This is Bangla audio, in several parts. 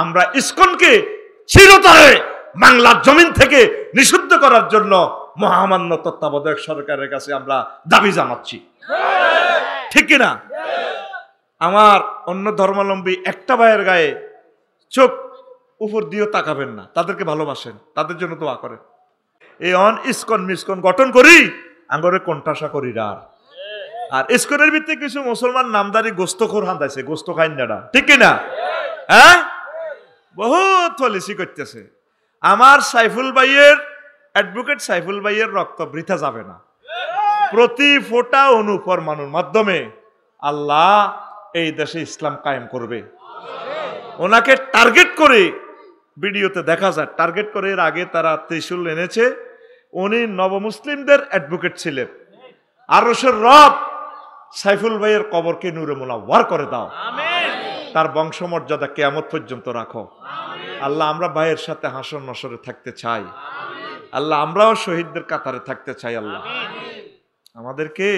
আমরা ইসকনকে চিরতরে বাংলার জমিন থেকে নিষিদ্ধ করার জন্য মহামান্য তত্ত্বাবধায়ক সরকারের কাছে আমরা দাবি জানাচ্ছি, ঠিক কিনা? আমার অন্য ধর্মাবলম্বী একটা ভাইয়ের গায়ে চোখ উপর দিয়েও তাকাবেন না, তাদেরকে ভালোবাসেন, তাদের জন্য দোয়া করেন। এই ইসকন মিসকন গঠন করি আঙ্গরে কণ্ঠাসা করি আর ইসকনের ভিত্তি কিছু মুসলমান নামদারি গোস্তখোর হান্দাইছে, গোস্ত খাইন না, ঠিক কিনা? হ্যাঁ, বহুত পলিসি করতেছে। আমার সাইফুল ভাইয়ের, অ্যাডভোকেট সাইফুল ভাইয়ের রক্ত বৃথা যাবে না। প্রতি ফোঁটা অনুপরমাণুর মাধ্যমে আল্লাহ এই দেশে ইসলাম কায়েম করবে। ওনাকে টার্গেট করে ভিডিওতে দেখা যায়, টার্গেট করে এর আগে তারা ত্রিশূল এনেছে। উনি নবমুসলিমদের অ্যাডভোকেট ছিলেন। আরশের রব সাইফুল ভাইয়ের কবরকে নূরে মুনাওয়ার করে দাও, তার বংশমর্যাদা কিয়ামত পর্যন্ত রাখো। আল্লাহ, আমরা ভাইয়ের সাথে হাসর নসরে থাকতে চাই। আল্লাহ, আমরাও শহীদদের কাতারে থাকতে চাই। আল্লাহ, আমাদেরকে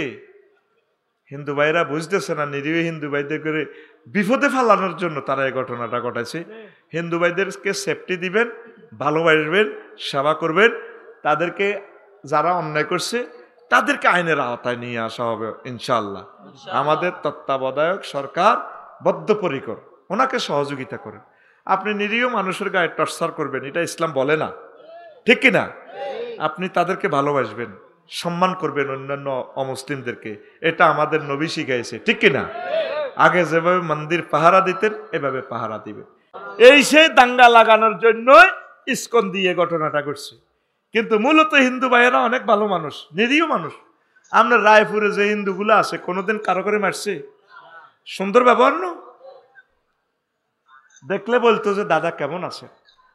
হিন্দু ভাইরা বুঝতেছে না, নিরীহ হিন্দু ভাইদের করে বিপদে ফেলানোর জন্য তারা এই ঘটনাটা ঘটাইছে। হিন্দু ভাইদেরকে সেফটি দিবেন, ভালোবাসবেন, সেবা করবেন। তাদেরকে যারা অন্যায় করছে তাদেরকে আইনের আওতায় নিয়ে আসা হবে ইনশাআল্লাহ। আমাদের তত্ত্বাবধায়ক সরকার বদ্ধপরিকর, ওনাকে সহযোগিতা করেন। আপনি নিরীহ মানুষের গায়ে টর্চার করবেন, এটা ইসলাম বলে না, ঠিক কিনা? আপনি তাদেরকে ভালোবাসবেন, সম্মান করবেন অন্যান্য অমুসলিমদেরকে, এটা আমাদের নবী শিখাইছে, ঠিক কিনা? আগে যেভাবে মন্দির পাহারা দিতেন এভাবে পাহারা দিবেন। এই সেই দাঙ্গা লাগানোর জন্য ইসকন দিয়ে ঘটনাটা করছে। কিন্তু মূলত হিন্দু ভাইয়েরা অনেক ভালো মানুষ, নিরীহ মানুষ। আমরা রায়পুরে যে হিন্দুগুলো আছে কোনোদিন কারো করে মারছে? সুন্দর ব্যবহার না, দেখলে বলতো যে দাদা কেমন আছে।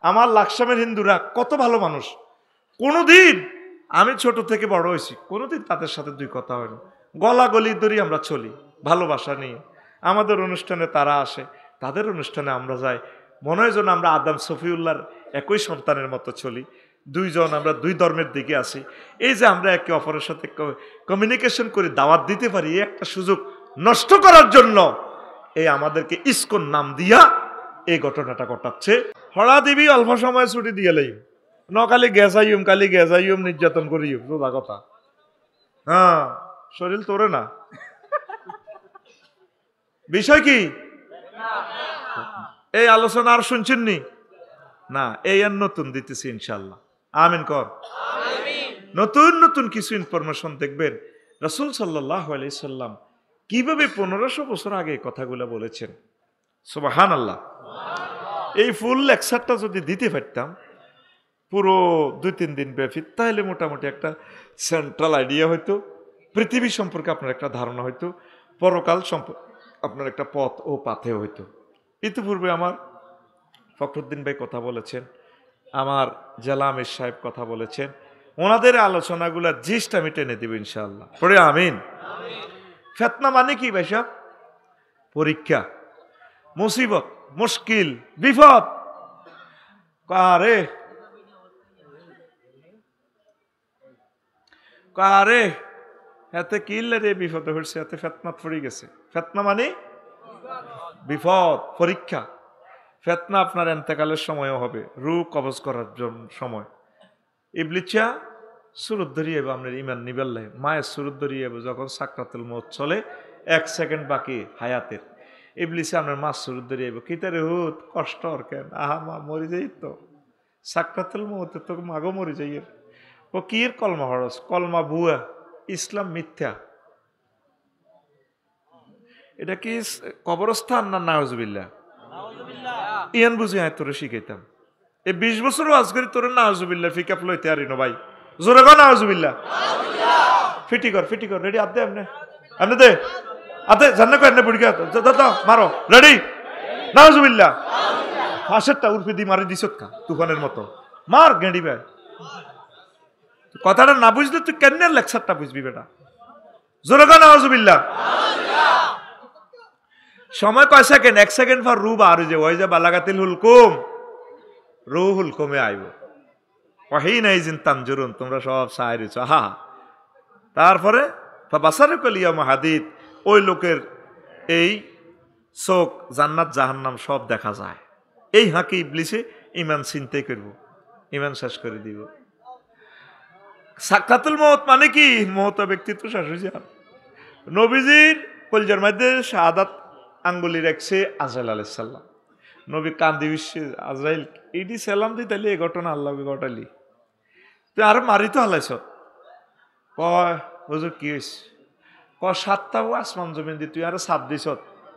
আমার লাকসামের হিন্দুরা কত ভালো মানুষ, কোনোদিন, আমি ছোট থেকে বড় হয়েছি, কোনোদিন তাদের সাথে দুই কথা হয়নি। গলাগলি ধরি আমরা চলি ভালোবাসা নিয়ে। আমাদের অনুষ্ঠানে তারা আসে, তাদের অনুষ্ঠানে আমরা যাই। মনে হয় যেন আমরা আদম সফিউল্লাহর একই সন্তানের মতো চলি। দুইজন আমরা দুই ধর্মের দিকে আসি। এই যে আমরা একে অপরের সাথে কমিউনিকেশন করে দাওয়াত দিতে পারি, এই একটা সুযোগ নষ্ট করার জন্য এই আমাদেরকে ইসকন নাম দিয়া এই ঘটনাটা ঘটাচ্ছে। হড়া দিবি অল্প সময় ছুটি দিয়ে লাই নকালি গেছাইম, কালি গেছাইম, নির্যাতন করিম, সোজা কথা। হ্যাঁ, শরীর তোরে না। বিষয় কি এই আলোচনা আর শুনছেন নি না? এই আর নতুন দিতেছি ইনশাল্লাহ, আমিন কর। নতুন নতুন কিছু ইনফরমেশন দেখবেন। রাসূল সাল্লাল্লাহু আলাইহি সাল্লাম কিভাবে 1500 বছর আগে কথাগুলো বলেছেন। সুবহানাল্লাহ। এই ফুল লেকচারটা যদি দিতে পারতাম পুরো 2-3 দিন ব্যাপী, তাহলে মোটামুটি একটা সেন্ট্রাল আইডিয়া হইতো, পৃথিবী সম্পর্কে আপনার একটা ধারণা হইতো, পরকাল সম্পর্কে আপনার একটা পথ ও পাথে হইতো। ইতিপূর্বে আমার ফখরুদ্দিন ভাই কথা বলেছেন, আমার জেলা আমির সাহেব কথা বলেছেন। ওনাদের আলোচনাগুলো জিস্ট আমি টেনে দেব ইনশাআল্লাহ, পড়ে আমিন। ফিতনা মানে কি ভাই সাহেব? পরীক্ষা, মুসিবত, মুশকিল, বিপদ। কারে কারে এতে কিল্লে রে বিপদে হচ্ছে, এতে ফিতনা পড়ে গেছে। ফিতনা মানে বিপদ, পরীক্ষা। ফিতনা আপনার এন্তেকালের সময়ও হবে, রূহ কবজ করার সময়। ইবলিসা সুরত ধরিয়ে আপনার ইমান নিবেল্লে, মায়ের সুরত ধরিয়ে যখন সাকরাতুল মউত চলে, 1 সেকেন্ড বাকি হায়াতের, ইবলিসা আপনার মা সুরত ধরিয়ে কিতারে হুত কষ্ট আর কেন, আহা মা মরি যাই তো, সাকরাতুল মউতে তো মাগো মরি যাই। ও কির কলমা হরস, কলমা বুয়া, ইসলাম মিথ্যা। এটা কি কবরস্থান না নাউজুবিল্লাহ? ইয়ান বুঝি আয় তোরে শিখাইতাম। এই 20 বছর ওয়াজ করি তোরে নাউজুবিল্লাহ ফিকাপ লইতে আরি না ভাই। জোরে গো নাউজুবিল্লাহ। ফিটি কর রেডি? আদে আমনে দে আদে জান্না কর না বুড়িকা দাদা মারো রেডি নাউজুবিল্লাহ। ফাঁসেরটা উর্ফে দি মারি দিছত কা তুফানের মতো মার গেঁড়ি ভাই। কথাটা না বুঝলে তুই কেন লেকচারটা বুঝবি বেটা? জোরে গো নাউজুবিল্লাহ। সময় কয় সেকেন্ড? 1 সেকেন্ড পর রূহ বার হয়ে যাবে, ওই যে বালাগাতিল হুলকুম, রূহ হুলকুমে আইব। ওয়াহিনা ইজিন তানজুরুন, তোমরা সব সায় রয়েছ। হা, তারপরে বাসারুকুল ইয়াউমা হাদিদ, ওই লোকের এই চোখ জান্নাত জাহান্নাম সব দেখা যায়। এই হাঁকে ইবলিসে ইমান চিন্তাই করব, ইমান শেষ করে দিব। সাক্ষাতুল মওত মানে কি? মওত ব্যক্তিত্ব শেষ হয়ে যায়। নবীজির কলজার মধ্যে শাহাদাত আঙ্গুলি রাখছে আজরাইল আলাইহিস সালাম। নবী কান্দি বিশ্বে, আজরাইল এইটি সালাম দি, তাহলে এই ঘটনা আল্লাহ ঘটালি, তুই আর মারি তো হালাইছ। কয় হুজুর কি হয়েছে? কয় 7টা আসমান জমিন দি তুই আরো সাপ দিছ।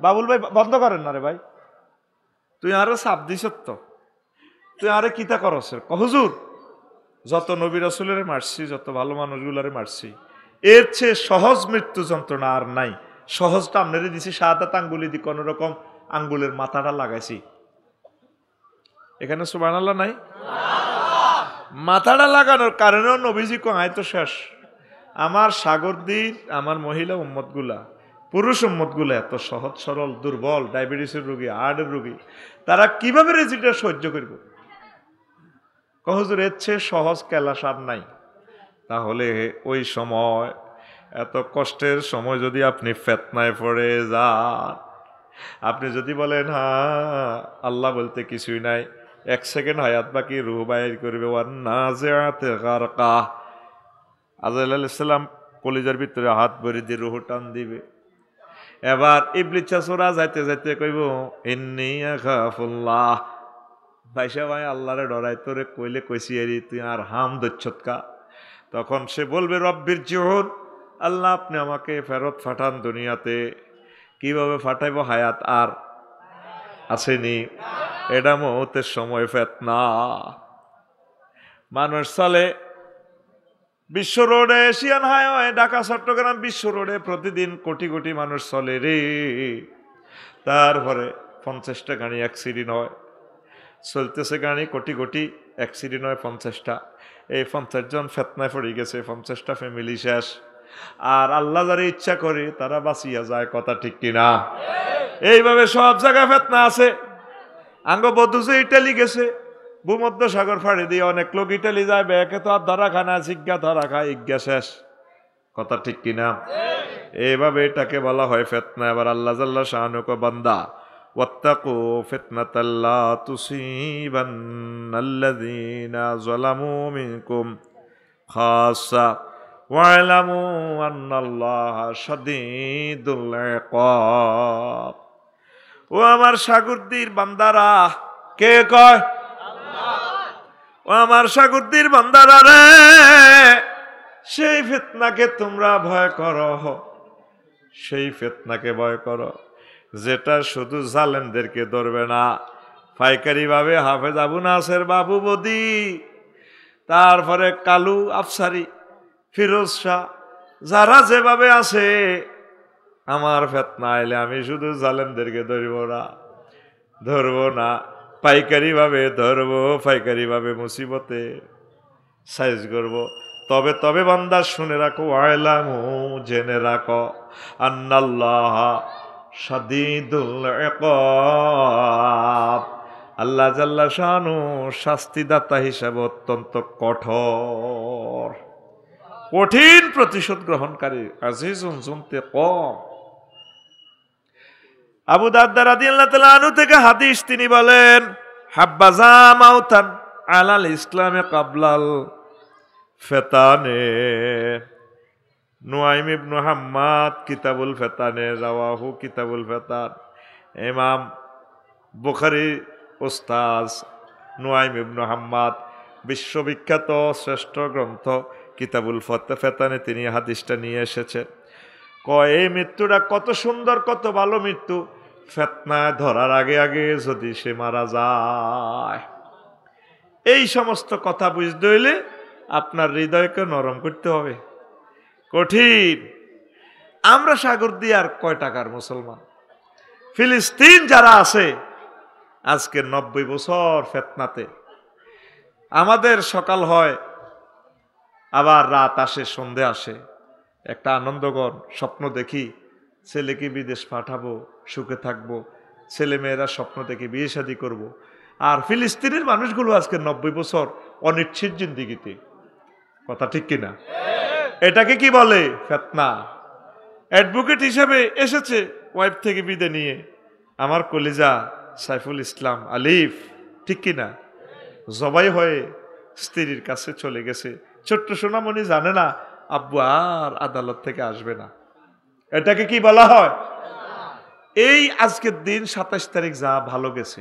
বাবুল ভাই বন্ধ করেন না রে ভাই, তুই আরো সাপ দিছ, তো তুই আরে কিতা করস? হুজুর যত নবী রাসূলের মারছি, যত ভালো মানুষগুলারে মারছি, এর চেয়ে সহজ মৃত্যু যন্ত্রণা আর নাই। সহজটা আপনারে দিছি, শাহাদাত আঙ্গুলি দি কোন রকম আঙ্গুলের মাথাটা লাগাইছি। এখানে সুবহানাল্লাহ নাই? মাথাটা লাগানোর কারণেও নবীজি কয় তো শেষ। আমার সাগরদীর, আমার মহিলা উম্মত গুলা, পুরুষ উম্মত গুলা এত সহজ সরল, দুর্বল, ডায়াবেটিসের রোগী, হার্টের রোগী, তারা কিভাবে রেজিটা সহ্য করব? হুজুর এর চেয়ে সহজ কেলাস আর নাই। তাহলে ওই সময়, এত কষ্টের সময় যদি আপনি ফিতনায় পড়ে যান, আপনি যদি বলেন হ্যাঁ আল্লাহ বলতে কিছুই নাই, 1 সেকেন্ড হায়াত বাকি, রূহ বাইর করবে, ওয়ান্নাজিআতি গারকা, আজরাইল আলাইহিস সালাম কলিজার ভিতরে হাত ভরে দিয়ে রূহ টান দিবে। এবার ইবলিস চাচরা যাইতে যাইতে কইব ইন্নী আখাফুল্লাহ, ভাইসা ভাই আল্লাহরে ডরাই, তোরে কইলে কইছি এরি, তুই আর হাম দচ্ছতকা। তখন সে বলবে রব্বির জিউন, আল্লাহ আপনি আমাকে ফেরত ফাটান দুনিয়াতে। কিভাবে ফাটাইব? হায়াত আর আসেনি, এটা মওতের সময় ফিতনা। মানুষ চলে বিশ্ব রোডে, এশিয়ান হাইওয়ে, ঢাকা চট্টগ্রাম বিশ্ব রোডে প্রতিদিন কোটি কোটি মানুষ চলে রে। তারপরে 50টা গাড়ি অ্যাক্সিডেন্ট হয়, চলতেছে গাড়ি কোটি কোটি, অ্যাক্সিডেন্ট হয় 50টা। এই 50 জন ফিতনায় পড়ে গেছে, 50টা ফ্যামিলি শেষ। আর আল্লাহ যারা ইচ্ছা করে তারা বাঁচিয়া যায়, কথা ঠিক কিনা? এইভাবে সব জায়গায় ফিতনা আছে। আঙ্গ বধুছে ইটালি গেছে, ভূমধ্য সাগর ফাড়ি দিয়ে অনেক লোক ইটালি যায়, ব্যাকে তো আর ধরা খানা, জিজ্ঞা ধরা খায়, ইজ্ঞা শেষ, কথা ঠিক কিনা? এইভাবে এটাকে বলা হয় ফিতনা। এবার আল্লাহ জাল্লা শাআনহু কো বান্দা, ওয়াত্তাকু ফিতনাতাল লা তুসিবান্নাল্লাযীনা যালামু মিনকুম খাসসা ওয়া'লামু আন্নাল্লাহা শাদীদুল ইকাব। ও আমার সাগরদীর বান্দারা, কে কয়? ও আমার সাগরদীর বান্দারা রে, সেই ফিতনাকে তোমরা ভয় করো, সেই ফিতনাকে ভয় করো যেটা শুধু জালেমদেরকে ধরবে না, পাইকারি ভাবে হাফেজ আবু নাসের বাবু বদি, তারপরে কালু আফসারি, ফিরোজ শাহ, যারা যেভাবে আছে, আমার ফিতনা আইলে আমি শুধু জালেমদেরকে ধরবো না, পাইকারি ভাবে ধরবো, পাইকারি ভাবে মুসিবতে সাইজ করবো। তবে তবে বান্দা শুনে রাখো, ওয়া'লামু, জেনে রাখো, আন্নাল্লাহা শাদীদুল ইকাব, আল্লাহ জাল্লা শানু শাস্তিদাতা হিসাবে অত্যন্ত কঠোর, কঠিন প্রতিশোধ গ্রহণকারী, আজিজুন যুনতাকিম। আবু দারদা রাদিয়াল্লাহু তাআলা আনহু থেকে হাদিস, তিনি বলেন হাব্বাজা মাউতান আলাল ইসলামে কাবলাল ফিতানে। নুআইম ইবনে হাম্মাদ কিতাবুল ফিতানে, রাওয়াহু কিতাবুল ফিতান। ইমাম বুখারী উস্তাজ নুআইম ইবনে হাম্মাদ, বিশ্ববিখ্যাত শ্রেষ্ঠ গ্রন্থ কিতাবুল ফিতানে তিনি হাদিসটা নিয়ে এসেছে। কয় এই মৃত্যুটা কত সুন্দর, কত ভালো মৃত্যু, ফিতনায় ধরার আগে আগে যদি সে মারা যায়। এই সমস্ত কথা বুঝতে হইলে আপনার হৃদয়কে নরম করতে হবে, কঠিন। আমরা সাগর দিয়ে আর কয় টাকার মুসলমান? ফিলিস্তিন যারা আছে আজকে 90 বছর ফিতনাতে, আমাদের সকাল হয় আবার রাত আসে, সন্ধে আসে, একটা আনন্দগণ স্বপ্ন দেখি, ছেলেকে বিদেশ পাঠাবো, সুখে থাকবো, ছেলে মেয়েরা স্বপ্ন দেখে বিয়ে শাদী করবো। আর ফিলিস্তিনের মানুষগুলো আজকে 90 বছর অনিশ্চিত জিন্দিগিতে, কথা ঠিক কিনা? এটাকে কি বলে? ফিতনা। অ্যাডভোকেট হিসেবে এসেছে ওয়াইফ থেকে বিদে নিয়ে, আমার কলিজা সাইফুল ইসলাম আলিফ, ঠিক কিনা, জবাই হয়ে স্ত্রীর কাছে চলে গেছে। ছোট্ট সোনামণি জানে না আব্বু আর আদালত থেকে আসবে না। এটাকে কি বলা হয়? এই আজকের দিন 27 তারিখ যা ভালো গেছে,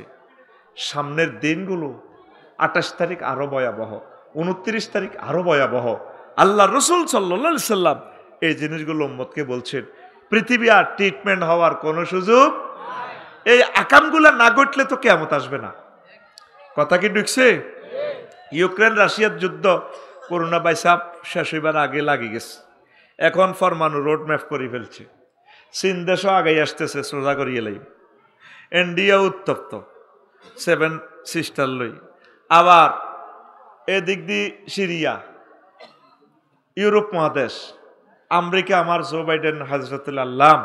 সামনের দিনগুলো 28 তারিখ আরো ভয়াবহ, 29 তারিখ আরো ভয়াবহ। আল্লাহ রসুল সাল্লাল্লাহু আলাইহি সাল্লাম এই জিনিসগুলো উম্মতকে বলছেন। পৃথিবী আর ট্রিটমেন্ট হওয়ার কোনো সুযোগ, এই আকামগুলা না ঘটলে তো কিয়ামত আসবে না। কথা কি ঢুকছে? ইউক্রেন রাশিয়ার যুদ্ধ করোনা ভাইরাস শেষ হইবার আগে লাগি গেছে, এখন ফরমানু রোড ম্যাপ করে ফেলছে। চীন দেশও আগাই আসতেছে, সোজা করিয়ে লাই। ইন্ডিয়া উত্তপ্ত, 7 সিস্টার লই। আবার এদিক দিয়ে সিরিয়া, ইউরোপ মহাদেশ, আমেরিকা আমার জো বাইডেন হযরতুল আল্লাম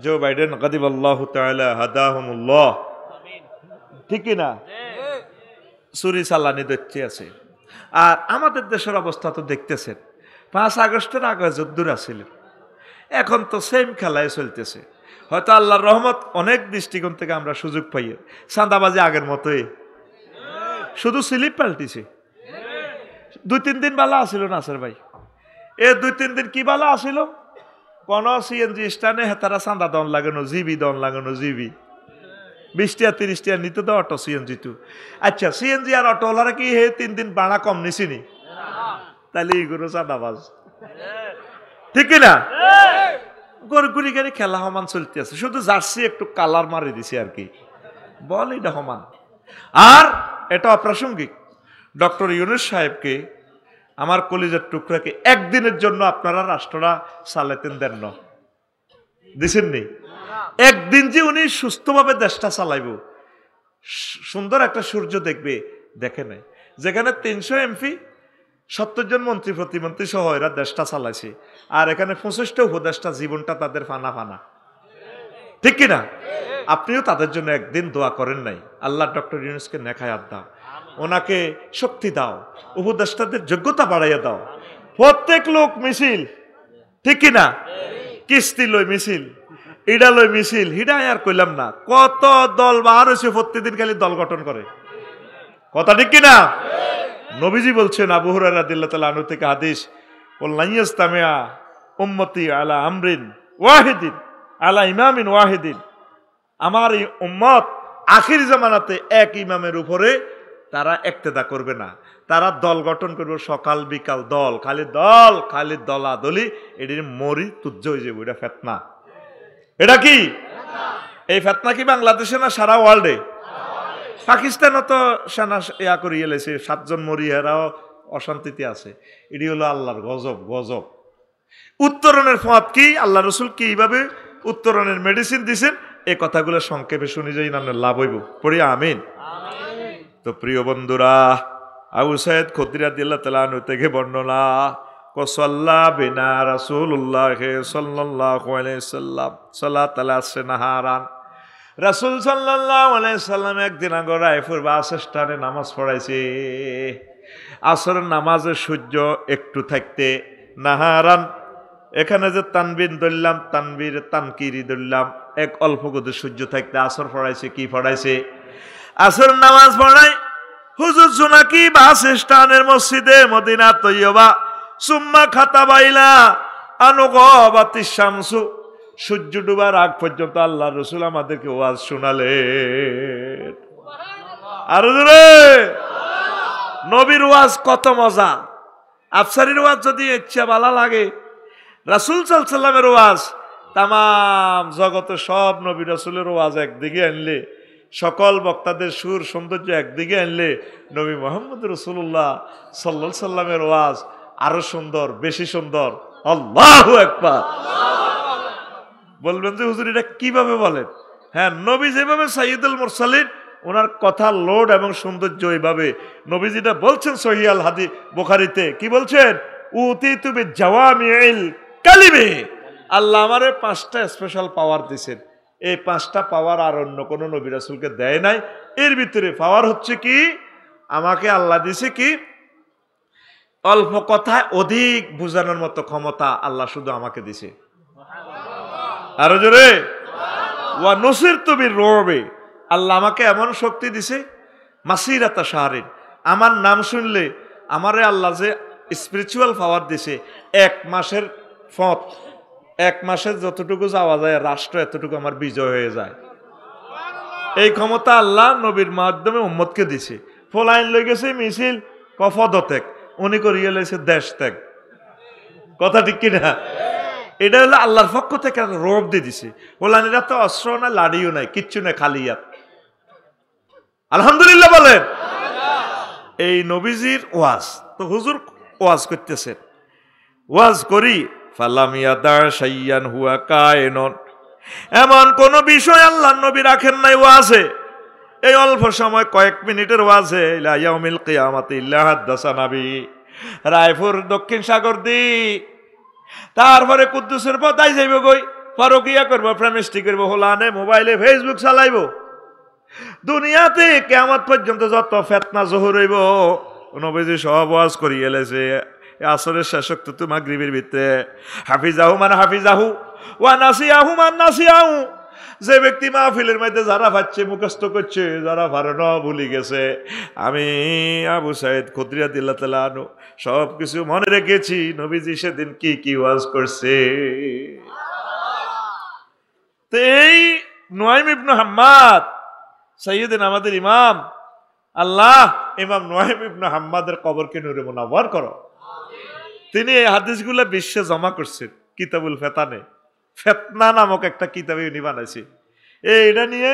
জো বাইডেন গাদিবাল্লাহু তাআলা হাদাহুমুল্লাহ, ঠিক না, চুরি চালানি দৈত্য আছে। আর আমাদের দেশের অবস্থা তো দেখতেছেন, 5 আগস্টের আগে যদ্দুর আছিল, এখন তো সেম খেলায় চলতেছে। হয়তো আল্লাহর রহমত অনেক দৃষ্টিকোণ থেকে আমরা সুযোগ পাই, চাঁদাবাজি আগের মতোই, শুধু স্লিপ পাল্টিছে। 2-3 দিন বালা আসিল নাসের ভাই, এ 2-3 দিন কি বালা আসিল, কোন সিএনজি স্ট্যান্ডে হেতারা চাঁদা দন লাগানো, জিবি দন লাগানো, জিবি 20 টাকা 30 টাকা নিতে দাও অটো সিএনজি টু। আচ্ছা, সিএনজি আর অটোওয়ালারা কি হে 3 দিন ভাড়া কম নিছিনি? তাহলে এইগুলো চাঁদাবাজ, ঠিক না? গরগুরি গাড়ি খেলা সমান চলতে আছে, শুধু জার্সি একটু কালার মারি দিছে আর কি, বল এটা সমান। আর এটা অপ্রাসঙ্গিক, ডক্টর ইউনূস সাহেবকে, আমার কলিজার টুকরাকে একদিনের জন্য আপনারা রাষ্ট্ররা চালাতেন দেন না, দিছেন নি? একদিন যে উনি সুস্থভাবে দেশটা চালাইব, সুন্দর একটা সূর্য দেখবে, দেখে নাই। যেখানে 300 এমপি 70 জন মন্ত্রী প্রতিমন্ত্রী সহ এরা দেশটা চালাইছে, আর এখানে 25টা উপদেষ্টা জীবনটা তাদের ফানা ফানা, ঠিক কিনা? আপনিও তাদের জন্য একদিন দোয়া করেন নাই? আল্লাহ ডক্টর ইউনূসকে নেখায়াত দাও, ওনাকে শক্তি দাও, উপদেষ্টাদের যোগ্যতা বাড়াইয়া দাও। প্রত্যেক লোক মিছিল, ঠিক কিনা, কিস্তি লই মিছিল, ইডা লই মিছিল, হিডা আর কইলাম না, কত দল বার হয়েছে, প্রত্যেকদিন খালি দল গঠন করে, কথা ঠিক কিনা? নবীজি বলছেন, আবু হুরায়রা রাদিয়াল্লাহু তাআলা আনহু থেকে হাদিস, ওয়াল্লাহি ইস্তামিয়া উম্মতি আলা আমরিন ওয়াহিদিন আলা ইমামিন ওয়াহিদিন, আমার এই উম্মত আখির জামানাতে এক ইমামের উপরে তারা ইক্তেদা করবে না, তারা দল গঠন করবে, সকাল বিকাল দল, খালি দলাদলি, এটির মরি তুজ্জ হয়ে যাবে। এটা ফিতনা। এটা কি? এই ফিতনা কি বাংলাদেশে না সারা ওয়ার্ল্ডে? পাকিস্তানও তো সেনা ইয়া করিয়ে লেছে, 7 জন মরি, এরাও অশান্তিতে আছে। এটি হলো আল্লাহর গজব, গজব। উত্তরণের পথ কি, আল্লাহ রসুল কিভাবে উত্তরণের মেডিসিন দিছেন, এই কথাগুলো সংক্ষেপে শুনি যাই, না লাভ হইব, পড়ি আমিন। তো প্রিয় বন্ধুরা, আবু সাইদ খুদরি রাদিয়াল্লাহু তাআলা আনহু থেকে বর্ণনা, কসাল্লা বিনা রাসূলুল্লাহ সাল্লাল্লাহু আলাইহি সাল্লাম সালাত আল-আসর নাহারান। রাসূল সাল্লাল্লাহু আলাইহি সাল্লাম একদিন আগে রায়পুর বাস স্ট্যান্ডে নামাজ পড়াইছে। আসরের নামাজে সূর্য একটু থাকতে, নাহারান, এখানে যে তানবিন ধরলাম, তানবীর তানকিরি ধরলাম, এক অল্প গতি সূর্য থাকতে আসর পড়াইছে। কি পড়াইছে? আসর নামাজ পড়ায় হুজুর জোনাকি বাস স্ট্যান্ডের মসজিদে মদিনা তৈয়বা, সুম্মা খাতাবাইলা আনুগবাতিশ শামসু, সূর্য ডুবার আগ পর্যন্ত আল্লাহ রসুল আমাদেরকে ওয়াজ শোনালেন। আর নবীর ওয়াজ কত মজা! আফসারির ওয়াজ যদি ইচ্ছা ভালো লাগে, রাসূল সাল্লাল্লাহু আলাইহি সাল্লামের ওয়াজ, তামাম জগতে সব নবী রাসূলের ওয়াজ একদিকে আনলে, সকল বক্তাদের সুর সৌন্দর্য একদিকে আনলে, নবী মুহাম্মদ রাসূলুল্লাহ সাল্লাল্লাহু আলাইহি সাল্লামের ওয়াজ আরো সুন্দর, বেশি সুন্দর। আল্লাহু আকবার। বলবেন যে হুজুর এটা কিভাবে বলেন? হ্যাঁ, নবী যেভাবে সাইয়্যিদুল মুরসালিন, ওনার কথা লোড এবং সৌন্দর্য এইভাবে। নবী যেটা বলছেন সহিহ আল হাদিস বুখারীতে, কি বলছেন? উতিতু বিজাওয়ামিল কালিমে, আল্লাহ আমারে 5টা স্পেশাল পাওয়ার দিয়েছেন। এই 5টা পাওয়ার আর অন্য কোনো নবী রাসূলকে দেয় নাই। এর ভিতরে পাওয়ার হচ্ছে কি, আমাকে আল্লাহ দিয়েছে কি, অল্প কথায় অধিক বোঝানোর মতো ক্ষমতা আল্লাহ শুধু আমাকে দিছে। আরো জোরে, ওয়া নুসিরতু বির-রুবি, আল্লাহ আমাকে এমন শক্তি দিছে, মাসিরাতা শাহরিন, আমার নাম শুনলে আমারে আল্লাহ যে স্পিরিচুয়াল পাওয়ার দিছে, 1 মাসের পথ, 1 মাসের যতটুকু যাওয়া যায় রাষ্ট্র এতটুকু আমার বিজয় হয়ে যায়। এই ক্ষমতা আল্লাহ নবীর মাধ্যমে উম্মতকে দিছে। ফলাইন লই গেছে মিছিল কফদত্যাগ, উনি করিয়ে লইছে দেশ ত্যাগ। কথা ঠিক কিনা? এটা হলো আল্লাহর পক্ষ থেকে রোব দিয়ে দিছে। ফলাইনেরা তো অস্ত্র না, লাড়িও নাই, কিচ্ছু নাই, খালি হাত। আলহামদুলিল্লাহ বলেন। এই নবীজির ওয়াজ তো হুজুর ওয়াজ করতেছেন, ওয়াজ করি ফালামিয়া দার শাইয়ান হুয়া কায়নন, এমন কোন বিষয় আল্লাহ নবী রাখেন নাই ওয়াজে। এই অল্প সময় কয়েক মিনিটের ওয়াজে ইলা ইয়াউমিল কিয়ামাতি ইল্লা হাদাসানা বি। রায়পুর দক্ষিণ সাগর দি, তারপরে কুদ্দুসের পতাই যাইব গই, ফারুকিয়া করবো, প্রেমিস্টি করবো, হোলানে মোবাইলে ফেসবুক চালাইব। দুনিয়াতে কিয়ামত পর্যন্ত যত ফিতনা জহুর হইব নবীজি সব ওয়াজ করি এলেছে। আসরের শেষক তো মাগরিবের ভিতরে হাফিজাহু মান হাফিজাহু ওয়া নাসিয়াহু মান নাসিয়াহু। যে ব্যক্তি মাহফিলের মধ্যে যারা পাচ্ছে মুখস্থ করছে, যারা পারে না ভুলে গেছে, আমি আবু সাইদ খুদরি রাদিয়াল্লাহু তাআলা আনহু সব কিছু মনে রেখেছি নবীজি সেদিন কি কি ওয়াজ করছে। তো এই নুয়াইম ইবনে হাম্মাদ সাইয়্যিদিন আমাদের ইমাম, আল্লাহ ইমাম নুয়াইম ইবনে হাম্মাদের কবরকে নূরে মুনাওয়ার করো। তিনি এই হাদিসগুলো বিশ্বে জমা করছেন কিতাবুল ফেতানে। ফেতনা নামক একটা কিতাবে উনি বানাইছে। এটা নিয়ে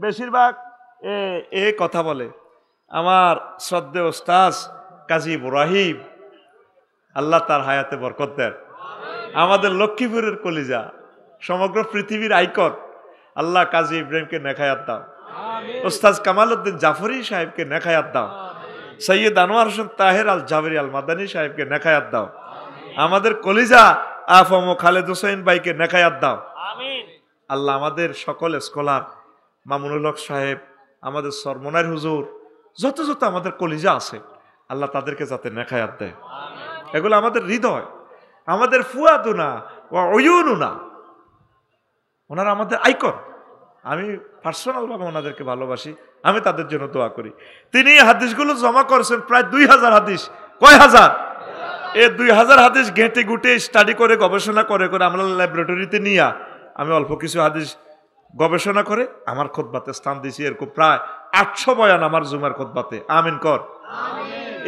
বেশিরভাগ কথা বলে আমার শ্রদ্ধেয় ওস্তাদ কাজী ইব্রাহিম, আল্লাহ তার হায়াতে বরকত দেন। আমাদের লক্ষ্মীপুরের কলিজা, সমগ্র পৃথিবীর আইকন, আল্লাহ কাজী ইব্রাহিমকে নেখায়াত দাও। ওস্তাদ কামাল উদ্দিন জাফরি সাহেবকে নেখায়াত দাও। সৈয়দ আনোয়ার হোসেন তাহের আল জাবেরি আল মাদানী সাহেবকে নেখায়াত দাও। আমাদের কলিজা আফম খালেদ হোসেন ভাইকে নেখায়াত দাও। আল্লাহ আমাদের সকল স্কলার, মামুনুল হক সাহেব, আমাদের সরমনার হুজুর, যত যত আমাদের কলিজা আছে আল্লাহ তাদেরকে যাতে নেখায়াত দেয়। এগুলো আমাদের হৃদয়, আমাদের ফুয়াদুনা ও অয়ুনুনা, ওনারা আমাদের আইকন। আমি পার্সোনাল ভাবে ওনাদেরকে ভালোবাসি, আমি তাদের জন্য দোয়া করি। তিনি হাদিসগুলো জমা করেছেন প্রায় 2000 হাদিস। কয় হাজার? এই 2000 হাদিস ঘেঁটে গুটে স্টাডি করে গবেষণা করে করে আমরা ল্যাবরেটরিতে নিয়ে আমি অল্প কিছু হাদিস গবেষণা করে আমার খুতবাতে স্থান দিয়েছি। এরকম প্রায় 800 বয়ান আমার জুমার খুতবাতে। আমিন কর।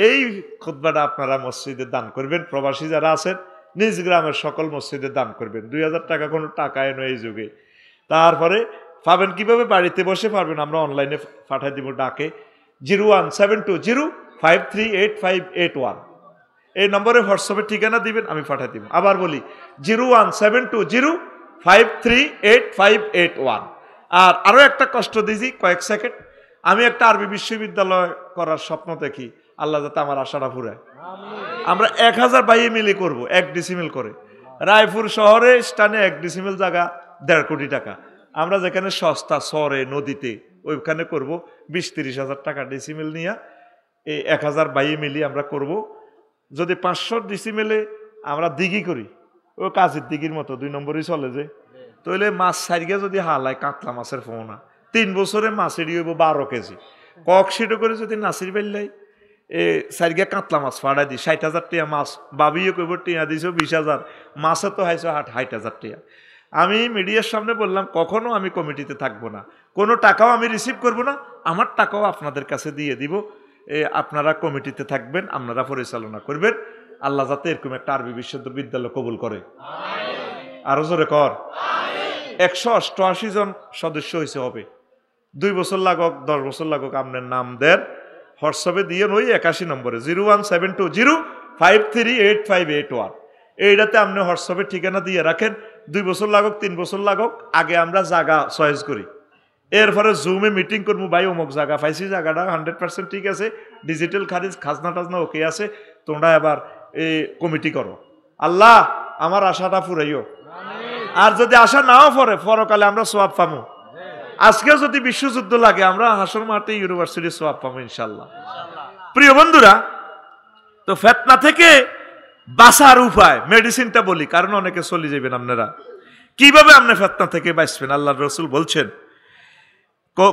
এই খুতবাটা আপনারা মসজিদে দান করবেন। প্রবাসী যারা আছেন নিজ গ্রামের সকল মসজিদে দান করবেন। 2000 টাকা কোনো টাকায় নয় এই যুগে। তারপরে পাবেন কিভাবে? বাড়িতে বসে পারবেন, আমরা অনলাইনে পাঠাই দিব ডাকে 01720538581। এই নম্বরে হোয়াটসঅ্যাপে ঠিকানা দিবেন, আমি পাঠাই দিব। আবার বলি 01720538581। আর আরো একটা কষ্ট দিয়েছি কয়েক সেকেন্ড, আমি একটা আরবি বিশ্ববিদ্যালয় করার স্বপ্ন দেখি, আল্লাহ যাতে আমার আশাটা পুরায়। আমরা 1000 বাইয়ে মিলে করব 1 ডিসিমেল করে। রায়পুর শহরে স্থানে 1 ডিসিমেল জায়গা 1.5 কোটি টাকা। আমরা যেখানে সস্তা শহরে নদীতে ওইখানে করব 20-30 হাজার টাকা ডিসিমেল নিয়ে এই 1000 বাইয়ে মিলিয়ে আমরা করব। যদি 500 ডিসিমেলে আমরা দিঘি করি, ও কাজের দিঘির মতো 2 নম্বরই চলে যে, তাহলে মাছ সারিয়ে যদি হালায় কাতলা মাছের ফোনা 3 বছরে মাছেরই হইব 12 কেজি। কক সিটো করে যদি নাসির বেললাই সারিয়ে কাতলা মাছ ফাড়াই দিই 60,000 টাকা মাছ, বাবিও কইব টিয়া দিছ 20,000, মাছে তো হাইছো 60,000 টাকা। আমি মিডিয়ার সামনে বললাম কখনো আমি কমিটিতে থাকবো না, কোনো টাকাও আমি রিসিভ করব না, আমার টাকাও আপনাদের কাছে দিয়ে দিব। আপনারা কমিটিতে থাকবেন, আপনারা পরিচালনা করবেন। আল্লাহ যাতে এরকম একটা আরবি বিশ্ববিদ্যালয় কবুল করে। আরো জোরে কর। 188 জন সদস্য হয়েছে হবে। 2 বছর লাগুক 10 বছর লাগুক, আপনার নাম দেন, হোয়াটসঅ্যাপে দিয়ে ওই 81 নম্বরে 01720538581। এইটাতে আপনি হোয়াটসঅ্যাপে ঠিকানা দিয়ে রাখেন। 2 বছর লাগুক 3 বছর লাগুক, আগে আমরা জায়গা চয়েস করি, এরপরে জুমে মিটিং করবো, ভাই অমুক জায়গা পাইছি, জায়গাটা 100% ঠিক আছে, ডিজিটাল খাজনা টাজনা ওকে আছে, তোমরা এবার এই কমিটি করো। আল্লাহ আমার আশাটা ফুরাইও। আর যদি আশা নাও পরে পরকালে আমরা সোয়াব পাবো। আজকে যদি বিশ্বযুদ্ধ লাগে আমরা হাসর মাঠে ইউনিভার্সিটি সোয়াব পাবো ইনশাল্লাহ। প্রিয় বন্ধুরা, তো ফিতনা থেকে বাঁচার উপায় মেডিসিনটা বলি, কারণ অনেকে চলে যাবেন। আপনারা কিভাবে আপনি ফিতনা থেকে বাঁচবেন? আল্লাহর রাসূল বলছেন,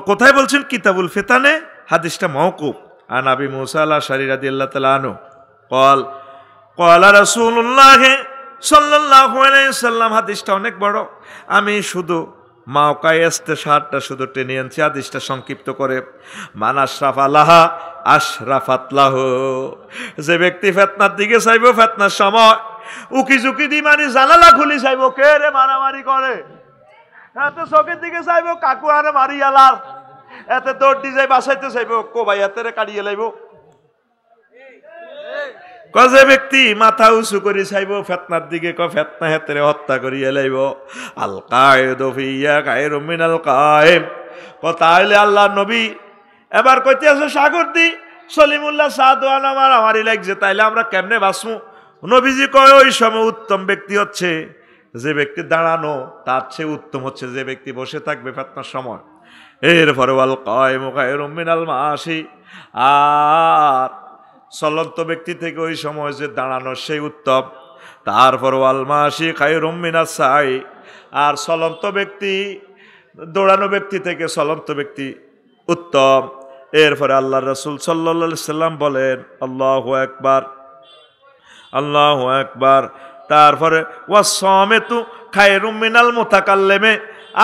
কোথায় বলছেন? কিতাবুল ফিতানে, হাদিসটা মাওকুফ। আন আবি মুসা আল-আশআরী রাদিয়াল্লাহু তাআলা আনহু قال قال رسول الله সাল্লাল্লাহু আলাইহি সাল্লাম। হাদিসটা অনেক বড়, আমি শুধু মাওকায় ইস্তেশারটা শুধু টেনে আনছি, হাদিসটা সংক্ষিপ্ত করে। মান আশরাফ আলাহা আশরাফাত লাহু, যে ব্যক্তি ফিতনার দিকে চাইবো, ফিতনার সময় উকি ঝুঁকি দি মানে জানালা খুলি চাইবো, কে রে মারামারি করে, এত চোখের দিকে চাইবো কাকু আরে মারি আলার, এতে দৌড় দি যাই বাসাইতে চাইবো, কো ভাই এতে কাটিয়ে লাইব। যে ব্যক্তি মাথা উঁচু করে চাইব ফিতনার দিকে, ফিতনা হেতরে হত্যা করিয়া লাইব। আল কায়েদু ফিয়া গায়রুম মিনাল কায়েম। তাহলে আল্লাহ নবী এবার কইতে আছে সাগর দি সলিমুল্লাহ সাদওয়ান আমারই লাগছে, তাইলে আমরা কেমনে বাঁচবো? নবীজি কয় ওই সময় উত্তম ব্যক্তি হচ্ছে যে ব্যক্তি দাঁড়ানো, তার চেয়ে উত্তম হচ্ছে যে ব্যক্তি বসে থাকবে ফিতনার সময়। এরপরে আল কায়েমু গায়রুম মিনাল মাশি, আর চলন্ত ব্যক্তি থেকে ওই সময় যে দাঁড়ানো সেই উত্তম। তারপর ওয়াল মাশি খায়রুম মিনাস সাই, আর চলন্ত ব্যক্তি দৌড়ানো ব্যক্তি থেকে চলন্ত ব্যক্তি উত্তম। এরপরে আল্লাহ রাসূল সাল্লাল্লাহু আলাইহি সাল্লাম বলেন আল্লাহু আকবার, আল্লাহু আকবার। তারপরে ওয়াস-সামিতু খায়রুম মিনাল মুতাকাল্লিমি,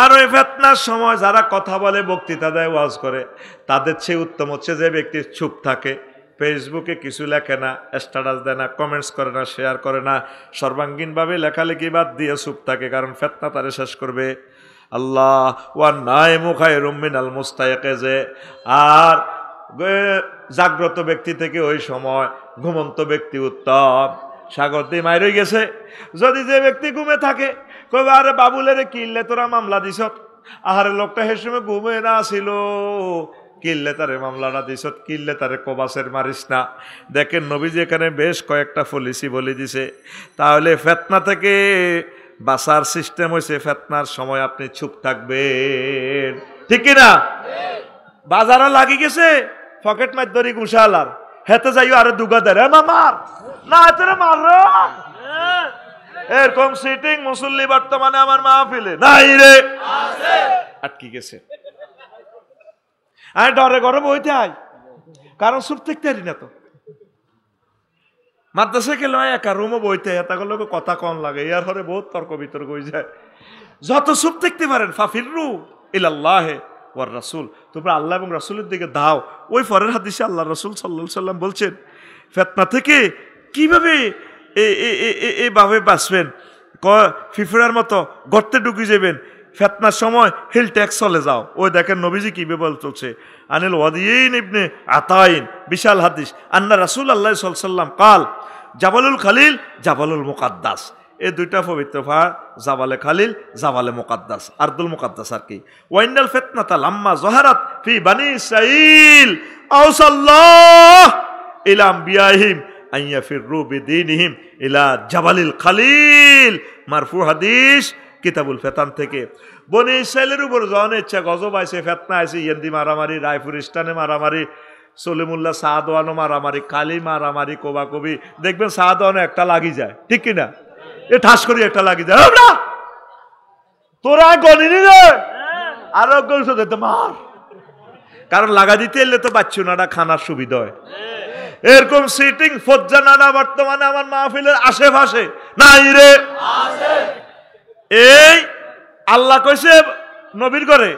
আর ওই ফিতনার সময় যারা কথা বলে, বক্তৃতা দেয়, ওয়াজ করে, তাদের চেয়ে উত্তম হচ্ছে যে ব্যক্তি চুপ থাকে, ফেসবুকে কিছু লেখে না, স্ট্যাটাস দেয় না, কমেন্টস করে না, শেয়ার করে না, সর্বাঙ্গীনভাবে লেখালেখি বাদ দিয়ে চুপ থাকে, কারণ ফিতনা তারে শেষ করবে। আল্লাহ ওয়ান নাইমু খায়রুম মিনাল মুস্তাইকিজ, আর জাগ্রত ব্যক্তি থেকে ওই সময় ঘুমন্ত ব্যক্তি উত্তম। সাগর দিয়ে মাইর হয়ে গেছে, যদি যে ব্যক্তি ঘুমে থাকে কবে আরে বাবুলেরে কিনলে তোরা মামলা দিস, আহারে লোকটা সে সময় ঘুমে না ছিল, কিল্লে তারে মামলাটা দিস, কিল্লে তারে কবাসের মারিস না। দেখেন নবীজি এখানে বেশ কয়েকটা পলিসি বলে দিছে। তাহলে ফিতনা থেকে বাঁচার সিস্টেম হয়েছে, ফিতনার সময় আপনি চুপ থাকবেন, ঠিক না? বাজারে লাগি গেছে পকেট মার ধরি গুছালার, হেতে যাইও আরে দুগা দেয় মামার না এতে মার, এরকম সিটিং মুসল্লি বর্তমানে আমার মাহফিলে নাই রে, আটকি গেছে। আমি ডরে ঘরে বইতে আই, কারণ চুপ থাকতে পারি না তো। মাদ্রাসা গেল একা রুমও বইতে, এতগুলো কথা কম লাগে, ইয়ার পরে বহুত তর্ক বিতর্ক হয়ে যায়। যত চুপ থাকতে পারেন ফাফিররু ইলাল্লাহি ওয়ার রাসূল, তোমরা আল্লাহ এবং রাসূলের দিকে দাও। ওই পরের হাদিসে আল্লাহ রাসূল সাল্লাল্লাহু আলাইহি সাল্লাম বলছেন ফিতনা থেকে কিভাবে এইভাবে বাঁচবেন। ফিফড়ার মতো গর্তে ঢুকে যাবেন, ফিতনার সময় হিল ট্যাক্স চলে যাও। ওই দেখেন নবীজি কিভাবে চলছে। আনিল ওয়াদিয়িন ইবনে আতাইন, বিশাল হাদিস, আন্না রাসূলুল্লাহ সাল্লাল্লাহু আলাইহি সাল্লাম কাল জাবালুল খালিল জাবালুল মুকাদ্দাস, এই দুইটা পবিত্র পাহাড়, জাবালে খালিল জাবালে মুকাদ্দাস, আরদুল মুকাদ্দাস আর কি। ওয়াইনাল ফিতনাতা লাম্মা যাহারাত ফি বানি ইসরাঈল আওসাল্লাহ ইলা আমবিয়াহিম আন ইয়াফিররু বিদীনিহিম ইলা জাবালিল খালিল, মারফু হাদিস কিতাবুল ফিতান থেকে। বনি ইসরাইলের উপর যখন ইচ্ছা গজব আইছে, ফিতনা আইছে, ইয়েন্দি মারামারি, রায়পুর স্টানে মারামারি, সলিমুল্লাহ সাদওয়ানো মারামারি, কালি মারামারি, কোবাকবি, দেখবেন সাদওয়ানো একটা লাগি যায়, ঠিক কিনা? এ ঠাস করি একটা লাগি যায়, তোরা গনিনি রে আরোগ্য দিতে মার, কারণ লাগা দিতে এলে তো বাচ্চু নাডা খানার সুবিধা হয়। এরকম সিটিং ফজ্জা নাডা বর্তমানে আমার মাহফিলের আশেপাশে নাই রে। এই আল্লাহ কইছে নবীর করে,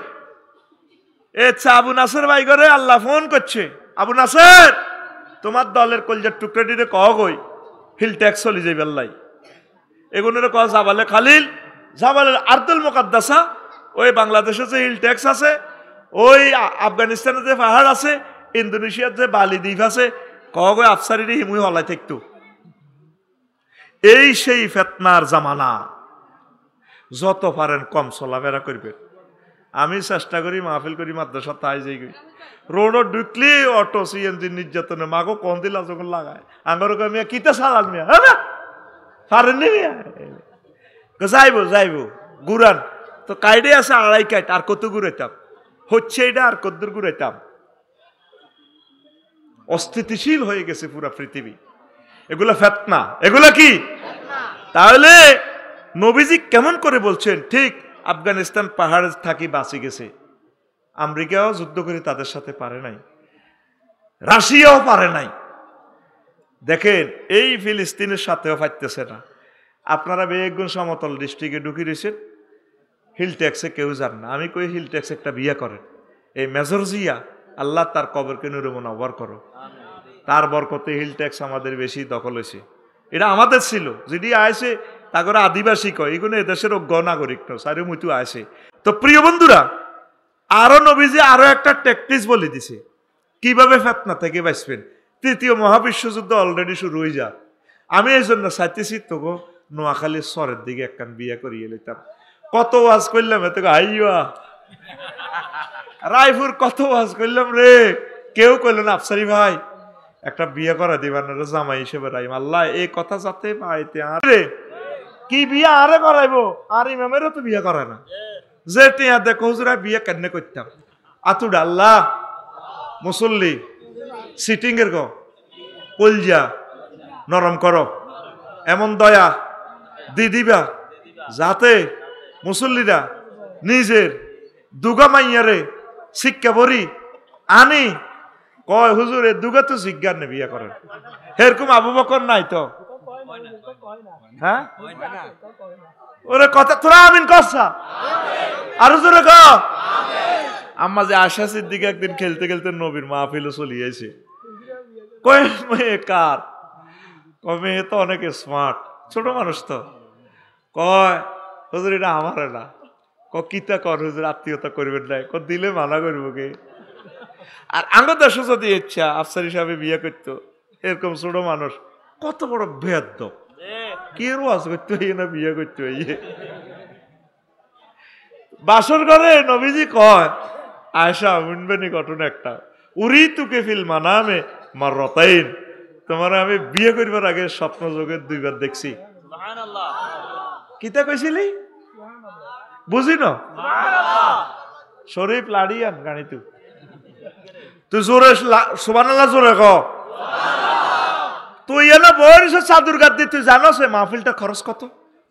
আবু নাসের ভাই করে আল্লাহ ফোন করছে, আবু নাসের তোমার দলের কলজার টুকরাটিরে কহ গই হিল ট্যাক্স চলি যাইবে আল্লাহ, এগুলোর কহ জাবালে খালিল জাবালের আরদুল মুকাদ্দাসা, ওই বাংলাদেশে যে হিল ট্যাক্স আছে, ওই আফগানিস্তানে যে পাহাড় আছে, ইন্দোনেশিয়ার যে বালি দ্বীপ আছে, কহ গই আফসারির হিমুই হলাই থাকতো। এই সেই ফিতনার জামানা, যত পারেন কম চলাফেরা করবেন। আমি চেষ্টা করি মাহফিল করি মাদ্রাসা তাই যাই গই, রোডও ঢুকলি অটো সিএনজি নির্যাতনে মাগো কোন দিলা যখন লাগায় আঙ্গর মিয়া কিতা চালান মিয়া, হ্যাঁ পারেননি মিয়া, যাইব যাইব ঘুরান তো কাইডে আছে 2.5 কাইট, আর কত ঘুরাইতাম হচ্ছে এটা, আর কদ্দুর ঘুরাইতাম। অস্থিতিশীল হয়ে গেছে পুরা পৃথিবী, এগুলা ফিতনা, এগুলা কি? তাহলে নবীজি কেমন করে বলছেন, ঠিক আফগানিস্তান পাহাড়ে থাকি বাঁচি গেছে, আমেরিকাও যুদ্ধ করে তাদের সাথে পারে নাই, রাশিয়াও পারে নাই। দেখেন এই ফিলিস্তিনের সাথেও পারতেছে না। আপনারা বেগুন সমতল ডিস্ট্রিক্টে ঢুকে রয়েছেন, হিল ট্যাক্সে কেউ যান না। আমি কই হিল ট্যাক্সে একটা বিয়ে করেন, এই মেজর জিয়া আল্লাহ তার কবরকে নূরে মুনাওয়ার করো, তার বরকতে হিল ট্যাক্স আমাদের বেশি দখল হয়েছে। এটা আমাদের ছিল, যদি আইসে তা করে আদিবাসী কয়, এগুলো এদেশের অজ্ঞ নাগরিক তো সারে মুতু আসে। তো প্রিয় বন্ধুরা, আরো নবীজি আরো একটা ট্যাকটিস বলে দিছে কিভাবে ফিতনা থেকে বাঁচবেন। তৃতীয় মহাবিশ্বযুদ্ধ অলরেডি শুরু হয়ে যা। আমি এই জন্য চাইতেছি তোকে নোয়াখালীর সরের দিকে একখান বিয়ে করিয়ে লইতাম। কত ওয়াজ করলাম, এত আইয়া রায়পুর কত ওয়াজ করলাম রে, কেউ কইল না আফসারি ভাই একটা বিয়ে করা দিবেন জামাই হিসেবে রাইম। আল্লাহ এই কথা যাতে পাইতে আরে কি বিয়ে আরে করাইবো, আর ইমামেরও তো বিয়ে করে না। যে টিয়া দেখো হুজুরা বিয়ে কেন করতাম, আতুড আল্লাহ মুসল্লি সিটিং এর গো কলজা নরম করো, এমন দয়া দি দিবা যাতে মুসল্লিরা নিজের দুগা মাইয়ারে শিক্ষা বরি আনি কয় হুজুর এ দুগা তো জিজ্ঞার নে বিয়ে করেন। এরকম আবু বকর নাই তো, হ্যাঁ ওরে কথা তোরা আমিন কসা আর হুজুরে ক আম্মা যে আশা সিদ্দিকে একদিন খেলতে খেলতে নবীর মাহফিলে চলিয়েছে, কয় মেয়ে কার, কয় মেয়ে তো অনেকে স্মার্ট, ছোট মানুষ তো, কয় হুজুর এটা আমার না, কিতা কর হুজুর আত্মীয়তা করবেন না, দিলে মানা করবো কে। আর আঙ্গ দেশে যদি ইচ্ছা আফসার হিসাবে বিয়ে করতো, এরকম ছোট মানুষ কত বড় বেদ কি ওয়াজ করতে হইয়ে না বিয়ে করতে হইয়ে। বাসর ঘরে নবীজি কয় আয়সা উনবেনি ঘটনা একটা, উরি তুকে ফিল মানামে মার রতাইন, তোমার আমি বিয়ে করবার আগে স্বপ্ন যোগে 2 বার দেখছি। কিতা কইছিলি বুঝি না শরীফ লাড়িয়ান গানি তুই জোরে সুবহানাল্লাহ জোরে ক। তুই এনে বয়স চাদুর গাদ দিয়ে তুই জানো সে মাহফিলটা খরচ কত?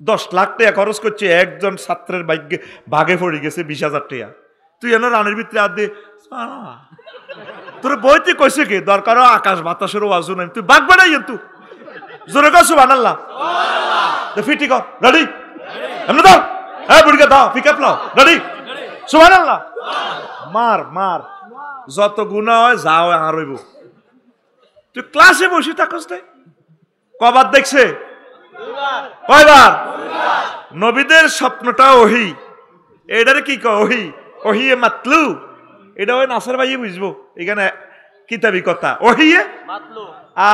10 লাখ টাকা খরচ করছে, একজন ছাত্রের ভাগে পড়ে গেছে 20,000 টাকা। তুই এনে রানের ভিতরে আর দিয়ে তোর বইতে কইছে কি দরকার আকাশ বাতাসের ওয়াজ নাই, তুই বাগ বাড়াই কিন্তু জোরে ক সুবহানাল্লাহ ফিটি কর রেডি এমনি দাও, হ্যাঁ বুড়িকে দাও পিক আপ নাও রেডি সুবহানাল্লাহ মার মার যত গুনাহ হয় যাও আর হইব। তুই ক্লাসে বসে থাকস না, কবার দেখছে কয়বার? নবীদের স্বপ্নটা ওহি, এটারে কি কয় ওহি, ওহিয়ে মাতলু, এটা ওই নাসের ভাই বুঝবো এখানে কিতাবি কথা ওহিয়ে মাতলু,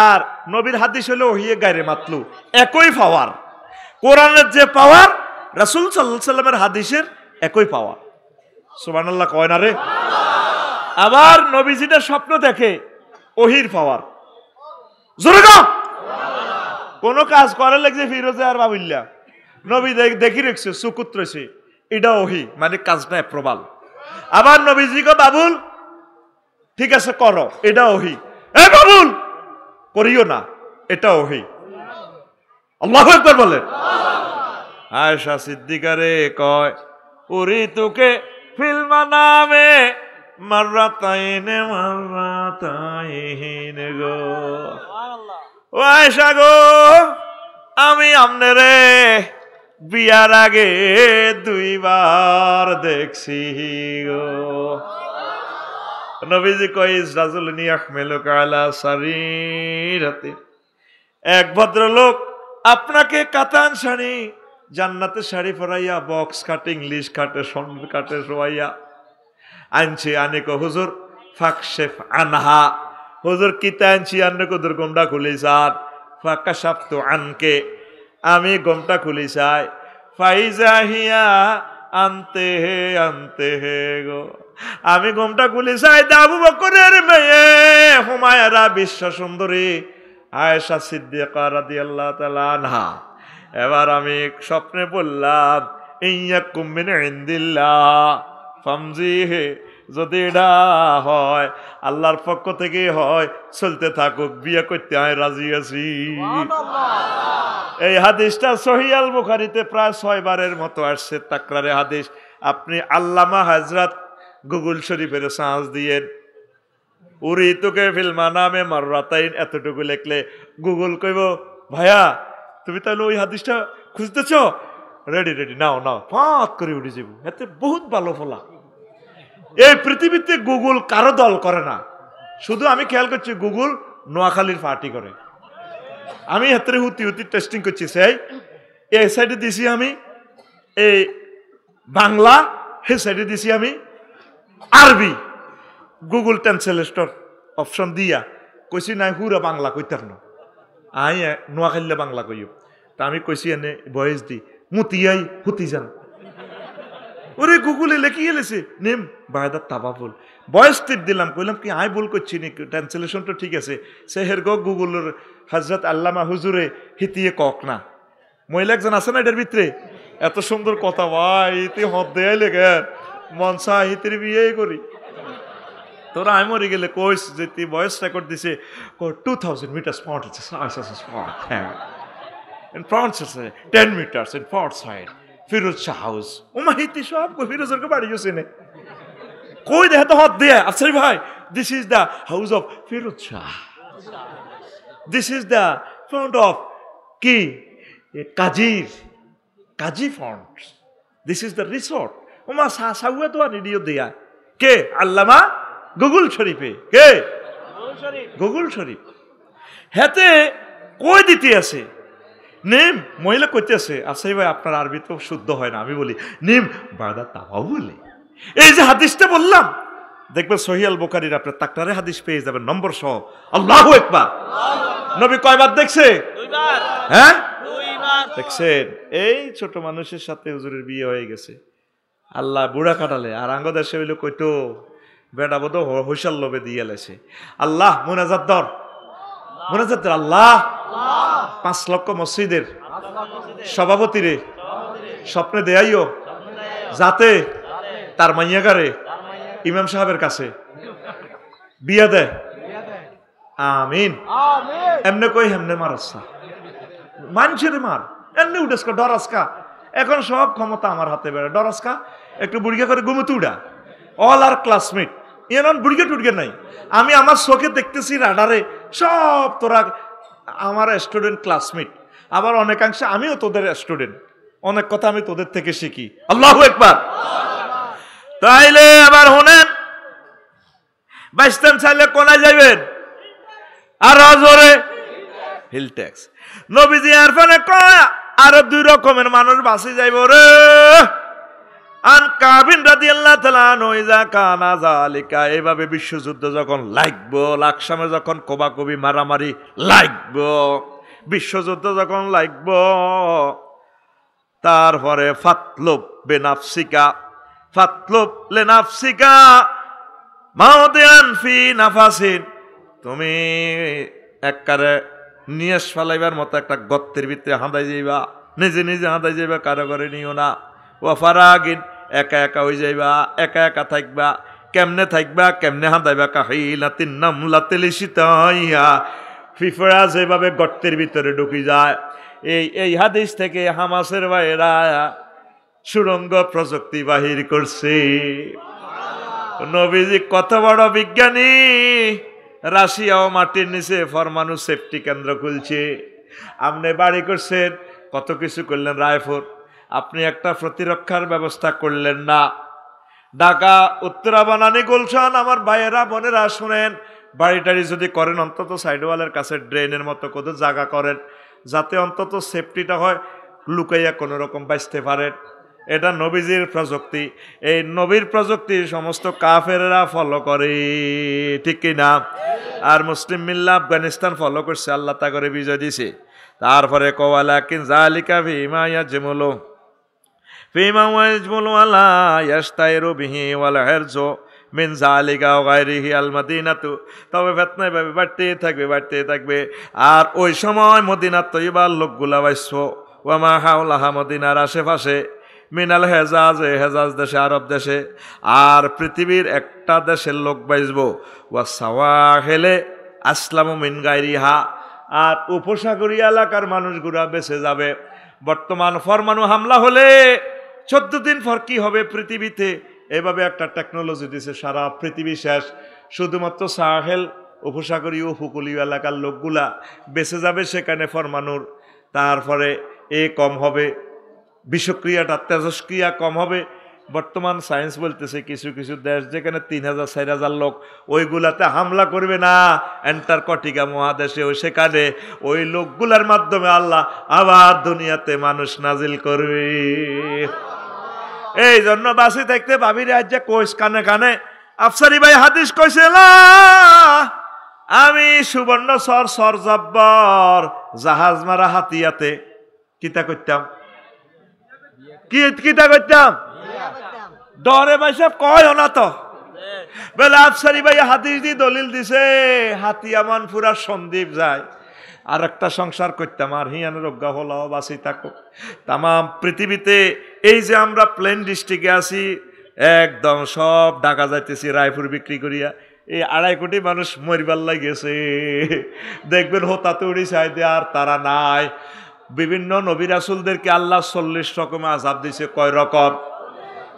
আর নবীর হাদিস হলো ওহিয়ে গায়রে মাতলু, একই পাওয়ার। কোরআনের যে পাওয়ার রাসূল সাল্লাল্লাহু আলাইহি সাল্লামের হাদিসের একই পাওয়ার। সুবহানাল্লাহ কয় না রে? আবার নবীজিটা স্বপ্ন দেখে ওহির পাওয়ার, জোরে গো কোন কাজ করে লাগছে ফিরোজে আর বাবুল্লা নবী দেখি রেখছে সুকুত রয়েছে, এটা ওহি মানে কাজটা অ্যাপ্রুভাল। আবার নবীজি গো বাবুল ঠিক আছে করো, এটা ওহি, এ বাবুল করিও না, এটা ওহি। আল্লাহু আকবার বলেন। আয়েশা সিদ্দিকারে কয় উরি তোকে ফিল মানামে মাররাতাইনে মাররাতাইনে গো, ও আয়েশা গো আমি আমনেরে বিয়ার আগে 2 বার দেখছি গো। নবীজি কয় রাজুলনি আহমেলুকা আলা সারিরাতি, এক ভদ্রলোক আপনাকে কাতান শাড়ি জান্নাতের শাড়ি পরাইয়া বক্স কাটে ইংলিশ কাটে সন্ড কাটে শোয়াইয়া আনছে, আনে কো হুজুর ফাকশেফ আনহা, হুজুর কিতা আনছি আনে কুদুর গোমটা খুলি সার, ফাকাশাফতু আনকে আমি গোমটা খুলি চাই, ফাইজা হিয়া আনতে হে গো, আমি গোমটা খুলি চাই আবু বকরের মেয়ে হুমায়রা বিশ্ব সুন্দরী আয়েশা সিদ্দিকা রাদিয়াল্লাহু তাআলা আনহা। এবার আমি স্বপ্নে বললাম ইয়াকুম মিন ইনদিল্লাহ ফামজিহে, যদি এটা হয় আল্লাহর পক্ষ থেকে হয় চলতে থাকুক, বিয়ে করতে আমি রাজি আছি। এই হাদিসটা সহিহ আল বুখারীতে প্রায় 6 বারের মতো আসছে, তাকরারে হাদিস। আপনি আল্লামা হযরত গুগল শরীফের সাঁজ দিয়ে উরি তোকে ফিল্মা নামে মাররাতাইন এতটুকু লেখলে গুগল কইব ভাইয়া তুমি তাহলে ওই হাদিসটা খুঁজতেছ, রেডি রেডি নাও নাও ফাঁত করে উঠে যাব। এতে বহুত ভালো ফলা। এই পৃথিবীতে গুগল কারো দল করে না, শুধু আমি খেয়াল করছি গুগল নোয়াখালীর পার্টি করে। আমি হাতে হুতি হুতি টেস্টিং করছি, সেই এই সাইডে দিছি আমি এই বাংলা, হে সাইডে দিছি আমি আরবি। গুগল ট্রান্সলেটর অপশন দিয়া কইছি নাই হুরা বাংলা কইতার না, আই নোয়াখালীলে বাংলা কইও। তা আমি কইছি এনে বয়স দি মুতিয়াই হুতি যান। ওরে গুগলে লেখিয়ে লেছে নেম বায়দার তাবাবুল, বয়স টিপ দিলাম, কইলাম কি আই ভুল করছি নি, ট্রান্সলেশন তো ঠিক আছে। সে হের গো গুগলের হজরত আল্লামা হুজুরে হিতিয়ে কক না, মহিলা একজন আছে না এটার ভিতরে, এত সুন্দর কথা ভাই, ইতি হদ দেয় লেগে মনসা হিতির বিয়ে করি। তোরা আমি মরে গেলে কইস যে তুই ভয়েস রেকর্ড দিছে 2000 meters front, in front 10 meters in front side Firoz Shah house. ওমা হিতি সব কই ফিরোজের বাড়ি গেছে নে, কই দেখে তো হাত দিয়ে আফসারি ভাই, this is the house of Firoz Shah, this is the front of কি Kazi front, this is the resort. ওমা সাউয়া তো নিডিও দিয়া কে আল্লামা গুগল শরীফে, কে গুগল শরীফ। হেতে কই দিতে আছে নিম, মহিলা কইতে আছে আসাই ভাই আপনার আরবি তো শুদ্ধ হয় না। আমি বলি নিম বায়দা তাওয়া বলে। এই যে হাদিসটা বললাম, দেখবেন সহিহ আল বুখারীর আপনার তাকরারে হাদিস পেয়ে যাবেন নম্বর সহ। আল্লাহু আকবার। নবী কয়বার দেখছে? দুইবার। হ্যাঁ দুইবার দেখছেন। এই ছোট মানুষের সাথে হুজুরের বিয়ে হয়ে গেছে, আল্লাহ বুড়া কাটালে। আর আঙ্গ দেশে হইলো কইতো বেটা বোধ হৈসাল লোভে দিয়ে লেছে। আল্লাহ মুনাজাত দর, মুনাজাত দর। আল্লাহ 5 লক্ষ মসজিদের সভাপতিরে স্বপ্নে দেয়াইও যাতে তার মাইয়াগারে ইমাম সাহেবের কাছে বিয়া দেয়। আমিন। এমনে কই হেমনে মারাসা মানুষের মার, এমনি উঠেসকা ডরাসকা। এখন সব ক্ষমতা আমার হাতে বেড়ে, ডরাসকা একটু বুড়িয়া করে ঘুমোতে উড়া। অল আর ক্লাসমেট, এমন বুড়িয়া টুড়িয়া নাই। আমি আমার চোখে দেখতেছি রাডারে সব তোরা আমার স্টুডেন্ট ক্লাসমেট, আবার অনেকাংশে আমিও তোদের স্টুডেন্ট, অনেক কথা আমি তোদের থেকে শিখি। আল্লাহু আকবার। তাইলে আবার শুনেন, বাইস্তান চাইলে কোনায় যাইবেন? আর জোরে হিল ট্যাক্স। নবীজি আরফানে কয় আরো 2 রকমের মানুষ বাঁচি যাইব রে। আন কাবিন রাদিয়াল্লাহু তাআলা আনহু ইজা কানা যালিকা, এইভাবে বিশ্বযুদ্ধ যখন লাগবো, লাকসামে যখন কোবাকবি মারামারি লাগবো, বিশ্বযুদ্ধ যখন লাগবো, তারপরে ফাতলুব বেনাফসিকা, ফাতলুব লিনাফসিকা মাউদিয়ান ফি নাফাসিন, তুমি একবারে নিয়েস ফেলাইবার মতো একটা গর্তের ভিতরে হাঁদাই যাইবা, নিজে নিজে হাঁদাই যাইবা, কারো করে নিও না। ও ফারাগিন, একা একা হয়ে যাইবা, একা একা থাকবা। কেমনে থাকবা, কেমনে হাঁদাইবা? কাহিলাতিন নামলাতিল শিতাইয়া, ফিফড়া যেভাবে গর্তের ভিতরে ঢুকি যায়। এই হাদিস থেকে হামাসের ভাইয়েরা সুরঙ্গ প্রযুক্তি বাহির করছে। নবীজি কত বড় বিজ্ঞানী, রাশিয়া ও মাটির নিচে পরমাণু সেফটি কেন্দ্র খুলছে। আপনি বাড়ি করছেন, কত কিছু করলেন রায়পুর, আপনি একটা প্রতিরক্ষার ব্যবস্থা করলেন না। ঢাকা, উত্তরা, বানানি, গুলশান, আমার ভাইয়েরা বোনেরা শুনেন, বাড়ি টাড়ি যদি করেন অন্তত সাইডওয়ালের কাছে ড্রেনের মতো কোথাও জায়গা করেন, যাতে অন্তত সেফটিটা হয়, লুকাইয়া কোনো রকম বাঁচতে পারেন। এটা নবীজির প্রযুক্তি। এই নবীর প্রযুক্তি সমস্ত কাফেররা ফলো করে, ঠিক কিনা? আর মুসলিম মিল্লা আফগানিস্তান ফলো করছে, আল্লাহ তা করে বিজয় দিছে। তারপরে কওয়ালাকিন জালিকা ফিমা ইয়াজমুলু ফিমা ওয়াজমুলু আলা ইয়াস্তাইরু বিহি ওয়াল হিরজু মিন জালিকা ওয়া গায়রিহি আল মাদিনাতু। তবে ফিতনা ভাবে বাড়তেই থাকবে, বাড়তেই থাকবে। আর ওই সময় মদিনা তৈয়বার লোকগুলা বাইসো, ওয়া মা হাওলাহা, মদিনার আশেপাশে, মিনাল হেজাজে, হেজাজ দেশে, আরব দেশে, আর পৃথিবীর একটা দেশের লোক বাইসবো। ওয়া সাওয়াহিলে আসলামু মিন গায়রিহা, আর উপসাগরীয় এলাকার মানুষগুলা বেঁচে যাবে। বর্তমান পরমাণু হামলা হলে 14 দিন পর কি হবে পৃথিবীতে, এভাবে একটা টেকনোলজি দিছে, সারা পৃথিবী শেষ, শুধুমাত্র সাহেল উপসাগরীয় উপকূলীয় এলাকার লোকগুলা বেঁচে যাবে সেখানে ফরমানুর। তারপরে কম হবে, বিষক্রিয়াটা তেজস্ক্রিয়া কম হবে। বর্তমান সায়েন্স বলতেছে কিছু কিছু দেশ যেখানে 3000-4000 লোক, ওইগুলাতে হামলা করবে না অ্যান্টার্কটিকা মহাদেশে, সেখানে ওই লোকগুলার মাধ্যমে আল্লাহ আবার দুনিয়াতে মানুষ নাজিল করবে। এই জন্য বাসি থাকতে ভাবির আজ যে কইস কানে কানে আফসারি ভাই হাদিস কইছে, আমি সুবর্ণ সর জব্বর জাহাজ মারা হাতিয়াতে কিতা করতাম, কিতা করতাম, ডরে ভাই সাহেব কয় না তো বলে আফসারি ভাই হাদিস দি দলিল দিছে হাতিয়া মান পুরা সন্দীপ যায়, আর একটা সংসার করতাম আর হিয়ানের রোগা হলো বাসি থাকো। তাম পৃথিবীতে এই যে আমরা প্লেন ডিস্ট্রিক্টে আছি, একদম সব ঢাকা যাইতেছি রায়পুর বিক্রি করিয়া, এই 2.5 কোটি মানুষ মরিবার গেছে। দেখবেন হোতাতে উড়ি চাইতে আর তারা নাই। বিভিন্ন নবী রাসূলদেরকে আল্লাহ 40 রকম আযাব দিছে। কয় রকম?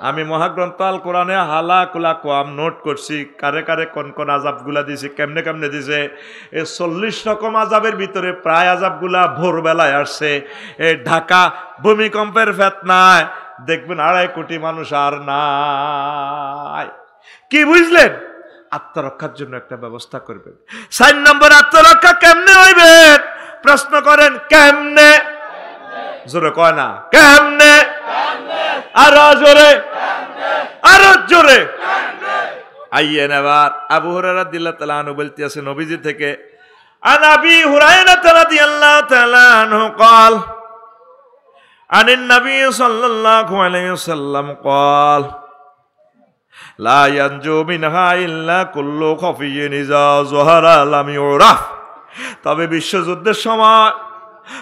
আমি মহাগ্রন্থ আল কোরআনে হালাকুলা কোয়াম নোট করছি কারে কারে কোন কোন আযাবগুলা দিছে, কেমনে কেমনে দিছে। এই 40 রকম আযাবের ভিতরে প্রায় আযাবগুলা ভোরবেলায় আসছে। এই ঢাকা ভূমিকম্পের ফেতনায় দেখবেন 2.5 কোটি মানুষ আর নাই। কি বুঝলেন? আত্মরক্ষার জন্য একটা ব্যবস্থা করবেন। 4 নম্বর, আত্মরক্ষা কেমনে হইবে? প্রশ্ন করেন কেমনে? জোরে কয় না কেমনে, আরো জোরে, আরো জোরে। আইয়েন এবার আবু হুরায়রা রাদিয়াল্লাহু তাআলা আনহু বলতেছে নবীজি থেকে, আন আবি হুরায়রা রাদিয়াল্লাহু তাআলা আনহু قال عن النبي صلى الله عليه وسلم قال لا ينجو منها إلا كل خفي إذا ظهر لم يعرف। তবে বিশ্বযুদ্ধের সময়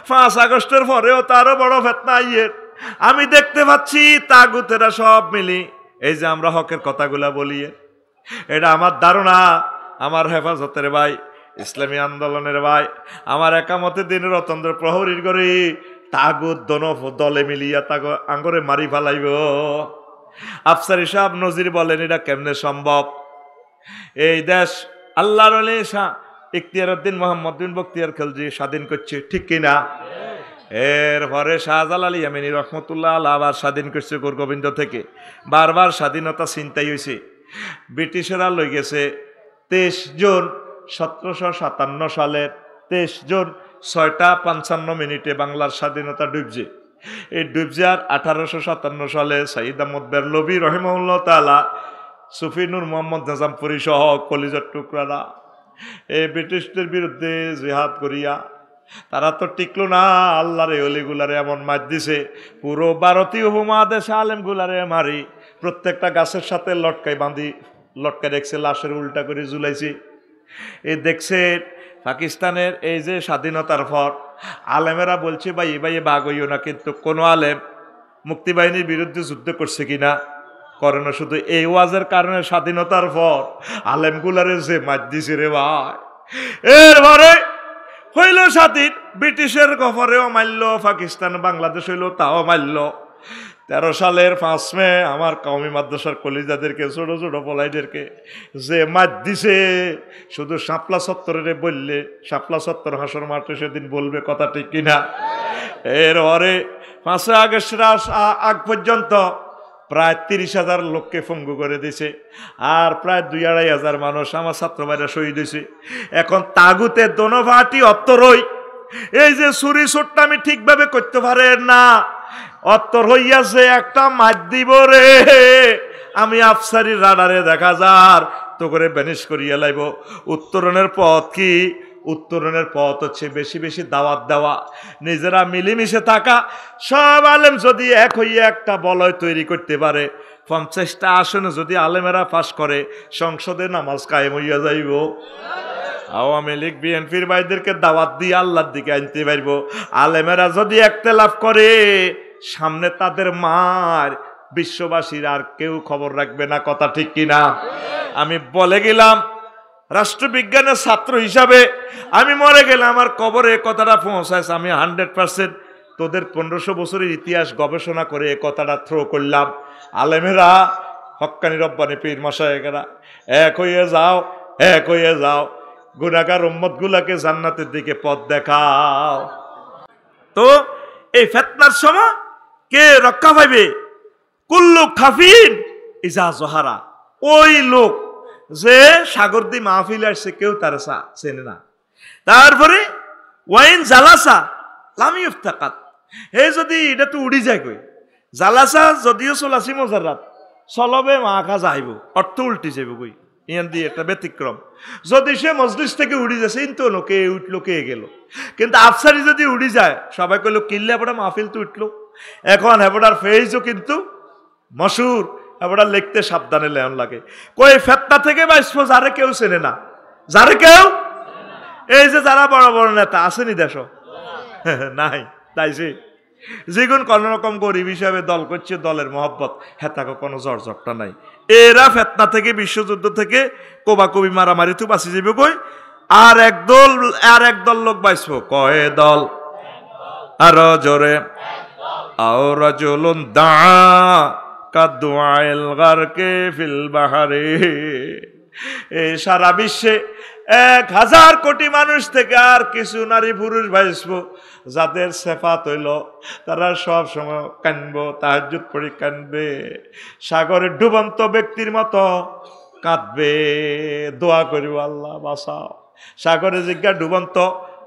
5 আগস্টের পরেও তারও বড় ফিতনা আইয়ের আমি দেখতে পাচ্ছি। তাগুতেরা সব মিলি এই যে আমরা হকের কথাগুলা বলি, এটা আমার ধারণা, আমার হেফাজতের ভাই, ইসলামী আন্দোলনের ভাই, আমার একামতে দিনের অতন্ত্র প্রহরীর করে তাগুত দলে মিলিয়া তাগো আঙ্গরে মারি ফেলাইব। আফসারি সাহেব নজির বলেন এটা কেমনে সম্ভব? এই দেশ আল্লাহর ওলি শাহ ইখতিয়ার উদ্দিন মোহাম্মদ বিন বখতিয়ার খিলজি স্বাধীন করছে, ঠিক কিনা? এরপরে শাহজালাল ইয়ামানি রহমতুল্লাহ আলাইহি আবার স্বাধীন করছে গোরগোবিন্দ থেকে। বারবার স্বাধীনতা ছিনতাই হয়েছে। ব্রিটিশেরা লই গেছে 23 জুন 1757 সালের 23 জুন 6:55 বাংলার স্বাধীনতা ডুবছে। এই ডুবজার 1857 সালে সাইদ আহমদ বেরলভী রহিমাহুল্লাহ তাআলা, সুফি নূর মোহাম্মদ নিজামপুরী সহ কলিজার টুকরারা এই ব্রিটিশদের বিরুদ্ধে জিহাদ করিয়া তারা তো টিকলো না। আল্লাহর ওলিগুলারে এমন মার দিছে, পুরো ভারতীয় উপমহাদেশ আলেমগুলারে মারি, প্রত্যেকটা গাছের সাথে লটকাই বাঁধি, লটকাই দেখছে লাশের উল্টা করে ঝুলাইছি। এই দেখছে পাকিস্তানের এই যে স্বাধীনতার পর আলেমেরা বলছে ভাই বাঘ হইও না, কিন্তু কোনো আলেম মুক্তিবাহিনীর বিরুদ্ধে যুদ্ধ করছে কিনা? করে না। শুধু এই ওয়াজের কারণে স্বাধীনতার পর আলেমগুলারে যে মার দিছে রে ভাই। এরপরে হইল স্বাধীন, ব্রিটিশের গফরেও মারল, পাকিস্তান বাংলাদেশ হইল তাও মারল। 13 সালের 5 মে আমার কওমি মাদ্রাসার কলিজাদেরকে, ছোট ছোট পলাইদেরকে যে মার দিছে, শুধু শাপলা চত্বরে বললে শাপলা চত্বর হাসর মাঠে সেদিন বলবে, কথা ঠিক কিনা? এরপরে 5 আগস্টের আগ পর্যন্ত প্রায় 30,000 লোককে পঙ্গু করে দিছে, আর প্রায় 2-2.5 হাজার মানুষ আমার ছাত্র ভাইরা শহীদ হয়েছে। এখন তাগুতে দোনো পার্টি অত্তরই এই যে চুরি চোরটা আমি ঠিকভাবে করতে পারেন না, অত্তর হইয়াছে একটা মার দিব রে, আমি আফসারির রাডারে দেখা যার তো করে ব্যানিশ করিয়া লাইব। উত্তরণের পথ কি? উত্তরণের পথ হচ্ছে বেশি বেশি দাওয়াত দেওয়া, নিজেরা মিলেমিশে থাকা। সব আলেম যদি এক হইয়া একটা বলয় তৈরি করতে পারে, 50টা আসনে যদি আলেমেরা পাস করে, সংসদে নামাজ কায়েম হইয়া যাইব। আওয়ামী লীগ বিএনপির ভাইদেরকে দাওয়াত দিয়ে আল্লাহর দিকে আনতে পারব। আলেমেরা যদি একতেলাফ করে, সামনে তাদের মার বিশ্ববাসীর আর কেউ খবর রাখবে না, কথা ঠিক কিনা? আমি বলে গেলাম রাষ্ট্রবিজ্ঞানের ছাত্র হিসাবে, আমি মরে গেলে আমার কবরে কথাটা পৌঁছাইছে। আমি 100% তোদের 1500 বছরের ইতিহাস গবেষণা করে এ কথাটা থ্রো করলাম। আলেমেরা হক্কানি রব্বানি পীর মাশায়েখেরা এক হয়ে যাও, এক হয়ে যাও, গুনাহগার উম্মত গুলাকে জান্নাতের দিকে পথ দেখাও। তো এই ফিতনার সময় কে রক্ষা পাইবে? কুল্লু খাফিন ইজা জহারা, ওই লোক যে সাগর দিয়ে মাহফিল আসছে কেউ তার চেনে না। তারপরে ওয়াইন জালাসা লামি ইফতাকাত, হে যদি এটা তো উড়ি যায় কই, জালাসা যদিও চলাছি মজারাত চলবে মাখা যাইব, অর্থ উল্টি যাইব কই, ইয়ান দিয়ে একটা ব্যতিক্রম। যদি সে মজলিস থেকে উড়ি যাচ্ছে কিন্তু কে উঠলো কে গেল, কিন্তু আফসারি যদি উড়ি যায় সবাই কইলো কিল্লে হেপড়া মাহফিল তো উঠলো। এখন হেপড়ার ফেজও কিন্তু মশহুর, হেপড়া লিখতে সাবধানে লেন লাগে। কই ফেতনা থেকে বাঁচবো যারে কেউ চেনে না, যারে কেউ, এই যে যারা বড় বড় নেতা আসেনি দেশ নাই, তাইছে যেগুন কোন রকম গরিব হিসাবে দল করছে, দলের মহব্বত হেতাকে কোনো জর্জরটা নাই। এরা ফেতনা থেকে, বিশ্বযুদ্ধ থেকে, কোবাকবি মারামারি তো বাঁচি যাবে কই। আর একদল লোক বাঁচবো, কয় দল আরো জোরে, আওরা জলুন দা কাদুআইল গারকে ফিল বাহারে। এই সারা বিশ্বে 1000 কোটি মানুষ থেকে আর কিছু নারী পুরুষ বাঁচবো যাদের সেফাত হইল তারা সব সময় কানবো, তাহাজ্জুদ পড়ি কানবে, সাগরের ডুবন্ত ব্যক্তির মতো কাঁদবে, দোয়া করিব আল্লাহ বাঁচাও। সাগরে জিজ্ঞা ডুবন্ত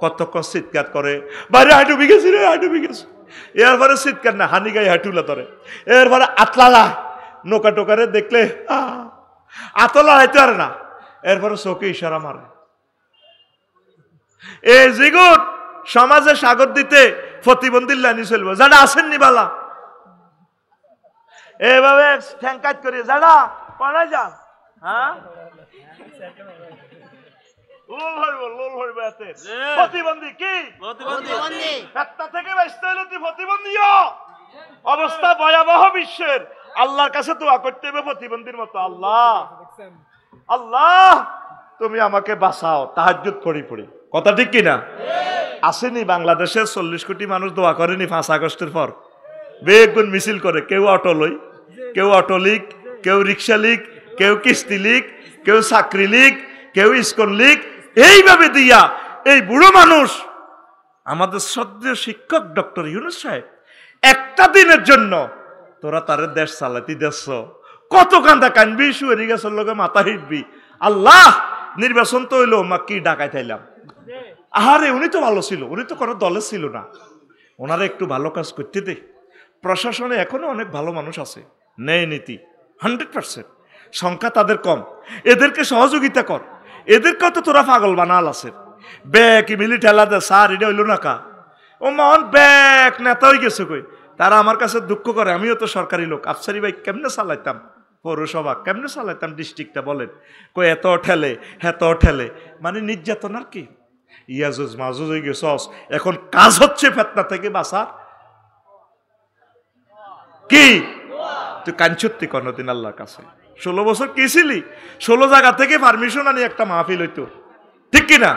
কতক্ষণ চিৎকার করে, বাইরে হাই ডুবি গেছি রে, হাই ডুবি গেছি। এরপরে চিৎকার না, হানি গায়ে হাঁটুলা ধরে, এরপরে আতলালা নৌকা টোকারে দেখলে আতলা হাইতে পারে না, এরপরে চোখে ইশারা মারে। এই জিগুট সমাজে সাগর দিতে প্রতিবন্ধী লাইনি চলবো, যারা আসেননি বালা এভাবে ঠ্যাঙ্কাত করে, যারা কোনায় যান, হ্যাঁ প্রতিবন্ধী কি থেকে প্রতিবন্ধী অবস্থা ভয়াবহ বিশ্বের। আল্লাহর কাছে দোয়া করতে হবে প্রতিবন্ধীর মতো, আল্লাহ আল্লাহ তুমি আমাকে বাঁচাও, তাহাজ্জুদ পড়ি পড়ি। কথা ঠিক কিনা? আসেনি বাংলাদেশের 40 কোটি মানুষ দোয়া করেনি 5 আগস্টের পর? বেগুন মিছিল করে, কেউ অটো লই, কেউ অটো লিগ, কেউ রিক্সা লিগ, কেউ কিস্তি লিগ, কেউ চাকরি লিগ, কেউ ইস্কন লিগ, এইভাবে দিয়া এই বুড়ো মানুষ আমাদের শ্রদ্ধেয় শিক্ষক ডক্টর ইউনূস সাহেব একটা দিনের জন্য তোরা তারে দেশ চালাতি দেশ কত কান্দা কানবি, শুয়ে গেছের লোকে মাথা হিটবি। আল্লাহ নির্বাচন তো হইলো, মা কি ডাকাই থাইলাম। আহারে উনি তো ভালো ছিল, উনি তো কোনো দলে ছিল না, ওনারা একটু ভালো কাজ করতে দে। প্রশাসনে এখনো অনেক ভালো মানুষ আছে, ন্যায় নীতি 100%, সংখ্যা তাদের কম, এদেরকে সহযোগিতা কর। এদেরকেও তো তোরা পাগল বানাল আছে, ব্যাক মিলি ঠেলা দে, স্যার এটা হইল না কা, ও মন ব্যাক নেতা হয়ে গেছে কই। তারা আমার কাছে দুঃখ করে, আমিও তো সরকারি লোক, আফসারি ভাই কেমনে চালাইতাম পৌরসভা, কেমনে চালাইতাম ডিস্ট্রিক্টটা বলেন, কই এত ঠেলে হেত ঠেলে, মানে নির্যাতন আর কি। ইয়াজুজ মাজুজ হয়ে গেছস, এখন কাজ হচ্ছে ফেতনা থেকে বাঁচার কি? তুই কাঞ্চত্তি কোনদিন আল্লাহর কাছে 16 বছর কি ছিলি? 16 জায়গা থেকে পারমিশন আনি একটা মাহফিল হইতো, ঠিক কিনা?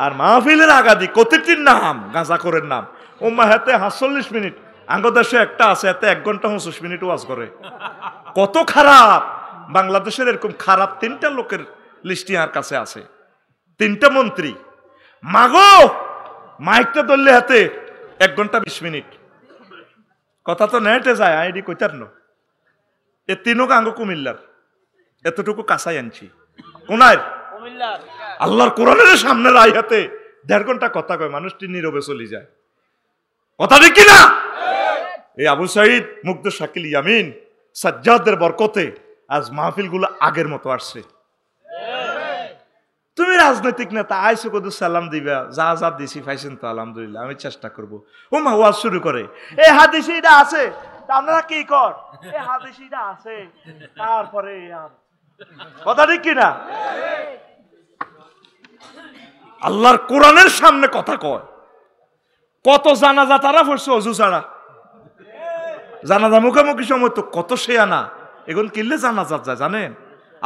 আর মাহফিলের আগাদি কতটির নাম, গাঁজাখোরের নাম। ওম্মা হাতে 48 মিনিট, আঙ্গদেশে একটা আছে এতে 1 ঘন্টা 25 মিনিট ওয়াজ করে। কত খারাপ! বাংলাদেশের এরকম খারাপ 3টা লোকের লিস্টি আর কাছে আছে, 3টা মন্ত্রী। মাগো মাইকটা ধরলে হাতে 1 ঘন্টা 20 মিনিট, কথা তো নেটে যায়, আইডি কইতার ন। এ 3 আঙ্গ কুমিল্লার, এতটুকু কাঁচাই আনছি কোনায় আল্লাহর কোরআনের সামনে রাই হাতে 1.5 ঘন্টা কথা কয়, মানুষটি নীরবে চলে যায়। কথা ঠিক কিনা? এই আবু সাইদ, মুগ্ধ, শাকিল, ইয়ামিন, সাজ্জাদের বরকতে আজ মাহফিল গুলো আগের মতো আসছে। তুমি রাজনৈতিক নেতা আইসো কত সালাম দিবা, যা যা দিছি পাইছেন তো আলহামদুলিল্লাহ, আমি চেষ্টা করবো। ওমা ওয়াজ শুরু করে, এই হাদিসে এটা আছে, আপনারা কি কর, এই হাদিসে এটা আছে, তারপরে কথা ঠিক কিনা? আল্লাহর কোরআনের সামনে কথা কয়। কত জানাজা তারা পড়ছে অজু ছাড়া, জানাজা মুখোমুখি সময় তো কত সে আনা, এখন কিনলে জানাজা যায় জানেন?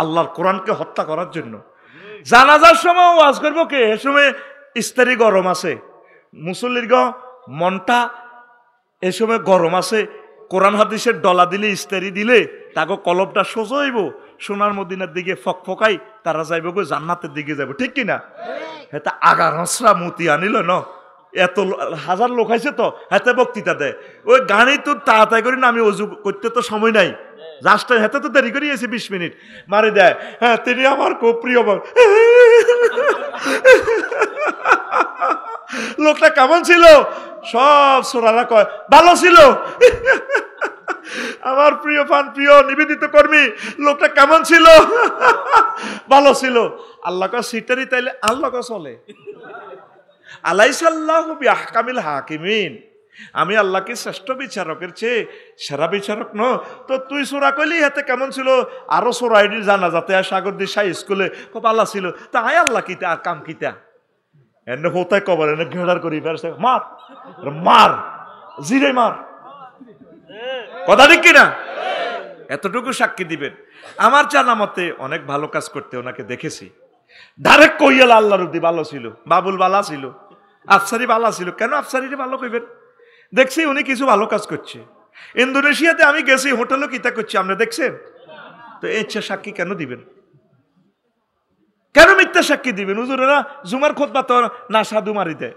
আল্লাহর কোরআনকে হত্যা করার জন্য। জানাজার সময় ওয়াজ করবো কে? এ সময় ইস্তারি গরম আছে, মুসল্লির মনটা এ সময় গরম আছে, কোরআন হাদিসের ডলা দিলে ইস্তারি দিলে তাকে কলবটা সোজা হইব, সোনার মদিনার দিকে ফকফকাই তারা যাইব গো জান্নাতের দিকে যাইব, ঠিক কিনা? এটা আগার হসরা মতি আনিল ন, এত হাজার লোক আইছে তো হাতে বক্তৃতা দেয়, ওই গাড়ি তো তাড়াতাড়ি করে না, আমি অজু করতে তো সময় নাই, জাস্ট হাতে তো দেরি করে এসে 20 মিনিট মারি দেয়। হ্যাঁ, তিনি আমার খুব প্রিয়। লোকটা কেমন ছিল? সব সোরারা কয় ভালো ছিল। আমার প্রিয় ফান, প্রিয় নিবেদিত কর্মী, লোকটা কেমন ছিল? ভালো ছিল। আল্লাহ কা সিটারি তাইলে আল্লাহ কা চলে। আলাইসাল্লাহু বিআহকামিল হাকিমিন, আমি আল্লাহ কি শ্রেষ্ঠ বিচারকের চেয়ে সেরা বিচারক ন? তো তুই সোরা কইলি হাতে কেমন ছিল, আরো সোরা আইডি জানা যাতে সাগর দি সাই স্কুলে খুব আল্লাহ ছিল, তা আয় আল্লাহ কিতা আর কাম কিতা এনে হোতায় কবার এনে ঘেড়ার করি মার মার জিরে মার, কথা ঠিক কিনা? এতটুকু সাক্ষী দিবেন। আমার জানা মতে অনেক ভালো কাজ করতে ওনাকে দেখেছি, ডাইরেক্ট কইয়াল আল্লাহর উদ্দি ভালো ছিল, বাবুল বালা ছিল, আফসারি বালা ছিল। কেন আফসারিরে ভালো কইবেন? দেখছি উনি কিছু ভালো কাজ করছে। ইন্দোনেশিয়াতে আমি গেছি, হোটেলও কিতা করছি, আপনি দেখছেন তো? এই সাক্ষী কেন দিবেন? কেন মিথ্যা সাক্ষী দিবেন? হুজুরেরা জুমার খুতবা তো না সাধু মারি দেয়।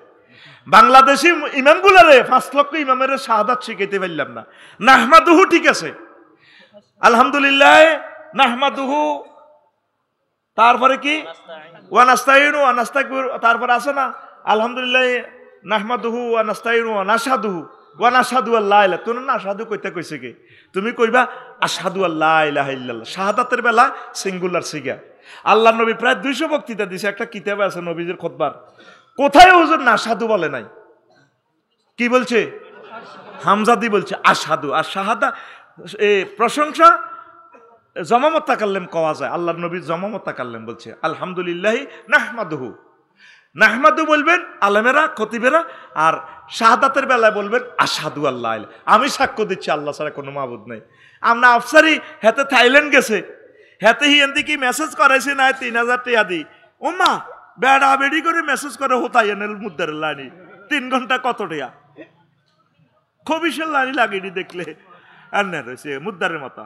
বাংলাদেশি ইমামগুলারে 5 লক্ষ ইমামের শাহাদাত শিখাইতে পারলাম না। নাহমাদুহু ঠিক আছে, আলহামদুলিল্লাহ নাহমাদুহু, তারপরে কি ওয়া নাস্তাইনু ওয়া নাস্তাগফির, তারপরে আছে না আলহামদুলিল্লাহ নাহমাদুহু ওয়া নাস্তাইনু ওয়া নাশহাদুহু ওয়া নাশহাদু আল্লা ইলাহা, তুমি না আশহাদু কইতে কইছে কি? তুমি কইবা আশহাদু আল্লা ইলাহা ইল্লাল্লাহ। শাহাদাতের বেলা সিঙ্গুলার সিগা। আল্লাহর নবী প্রায় 200 বক্তৃতা দিয়েছে, একটা কিতাবে আছে নবীজির খুতবার, কোথায় হুজুর না আশহাদু বলে নাই। কি বলছে? হামজাদি বলছে আশহাদু। আর শাহাদা প্রশংসা জমামত তাকাল্লেম কওয়া যায়, আল্লাহর নবী জমামত তাকাল্লেম বলছে আলহামদুলিল্লাহি নাহমাদুহু। নাহমাদু বলবেন আলেমেরা, খতিবেরা, আর শাহাদাতের বেলায় বলবেন আশহাদু আল্লাহ ইলাহা, আমি সাক্ষ্য দিচ্ছি আল্লাহ ছাড়া কোনো মাবুদ নাই। আমরা আফসারি হেতে থাইল্যান্ড গেছে, হেতে হিয়েন্দি কি মেসেজ করাইছে না 3000 টাকা দি, ওমা বেড়া বেড়ি করে মেসেজ করে হোতাই এনেল মুদ্দার লাইনি 3 ঘন্টা কত টাকা খবিসের লাইনি লাগিনি দেখলে আর না রয়েছে মুদ্দারের মাথা।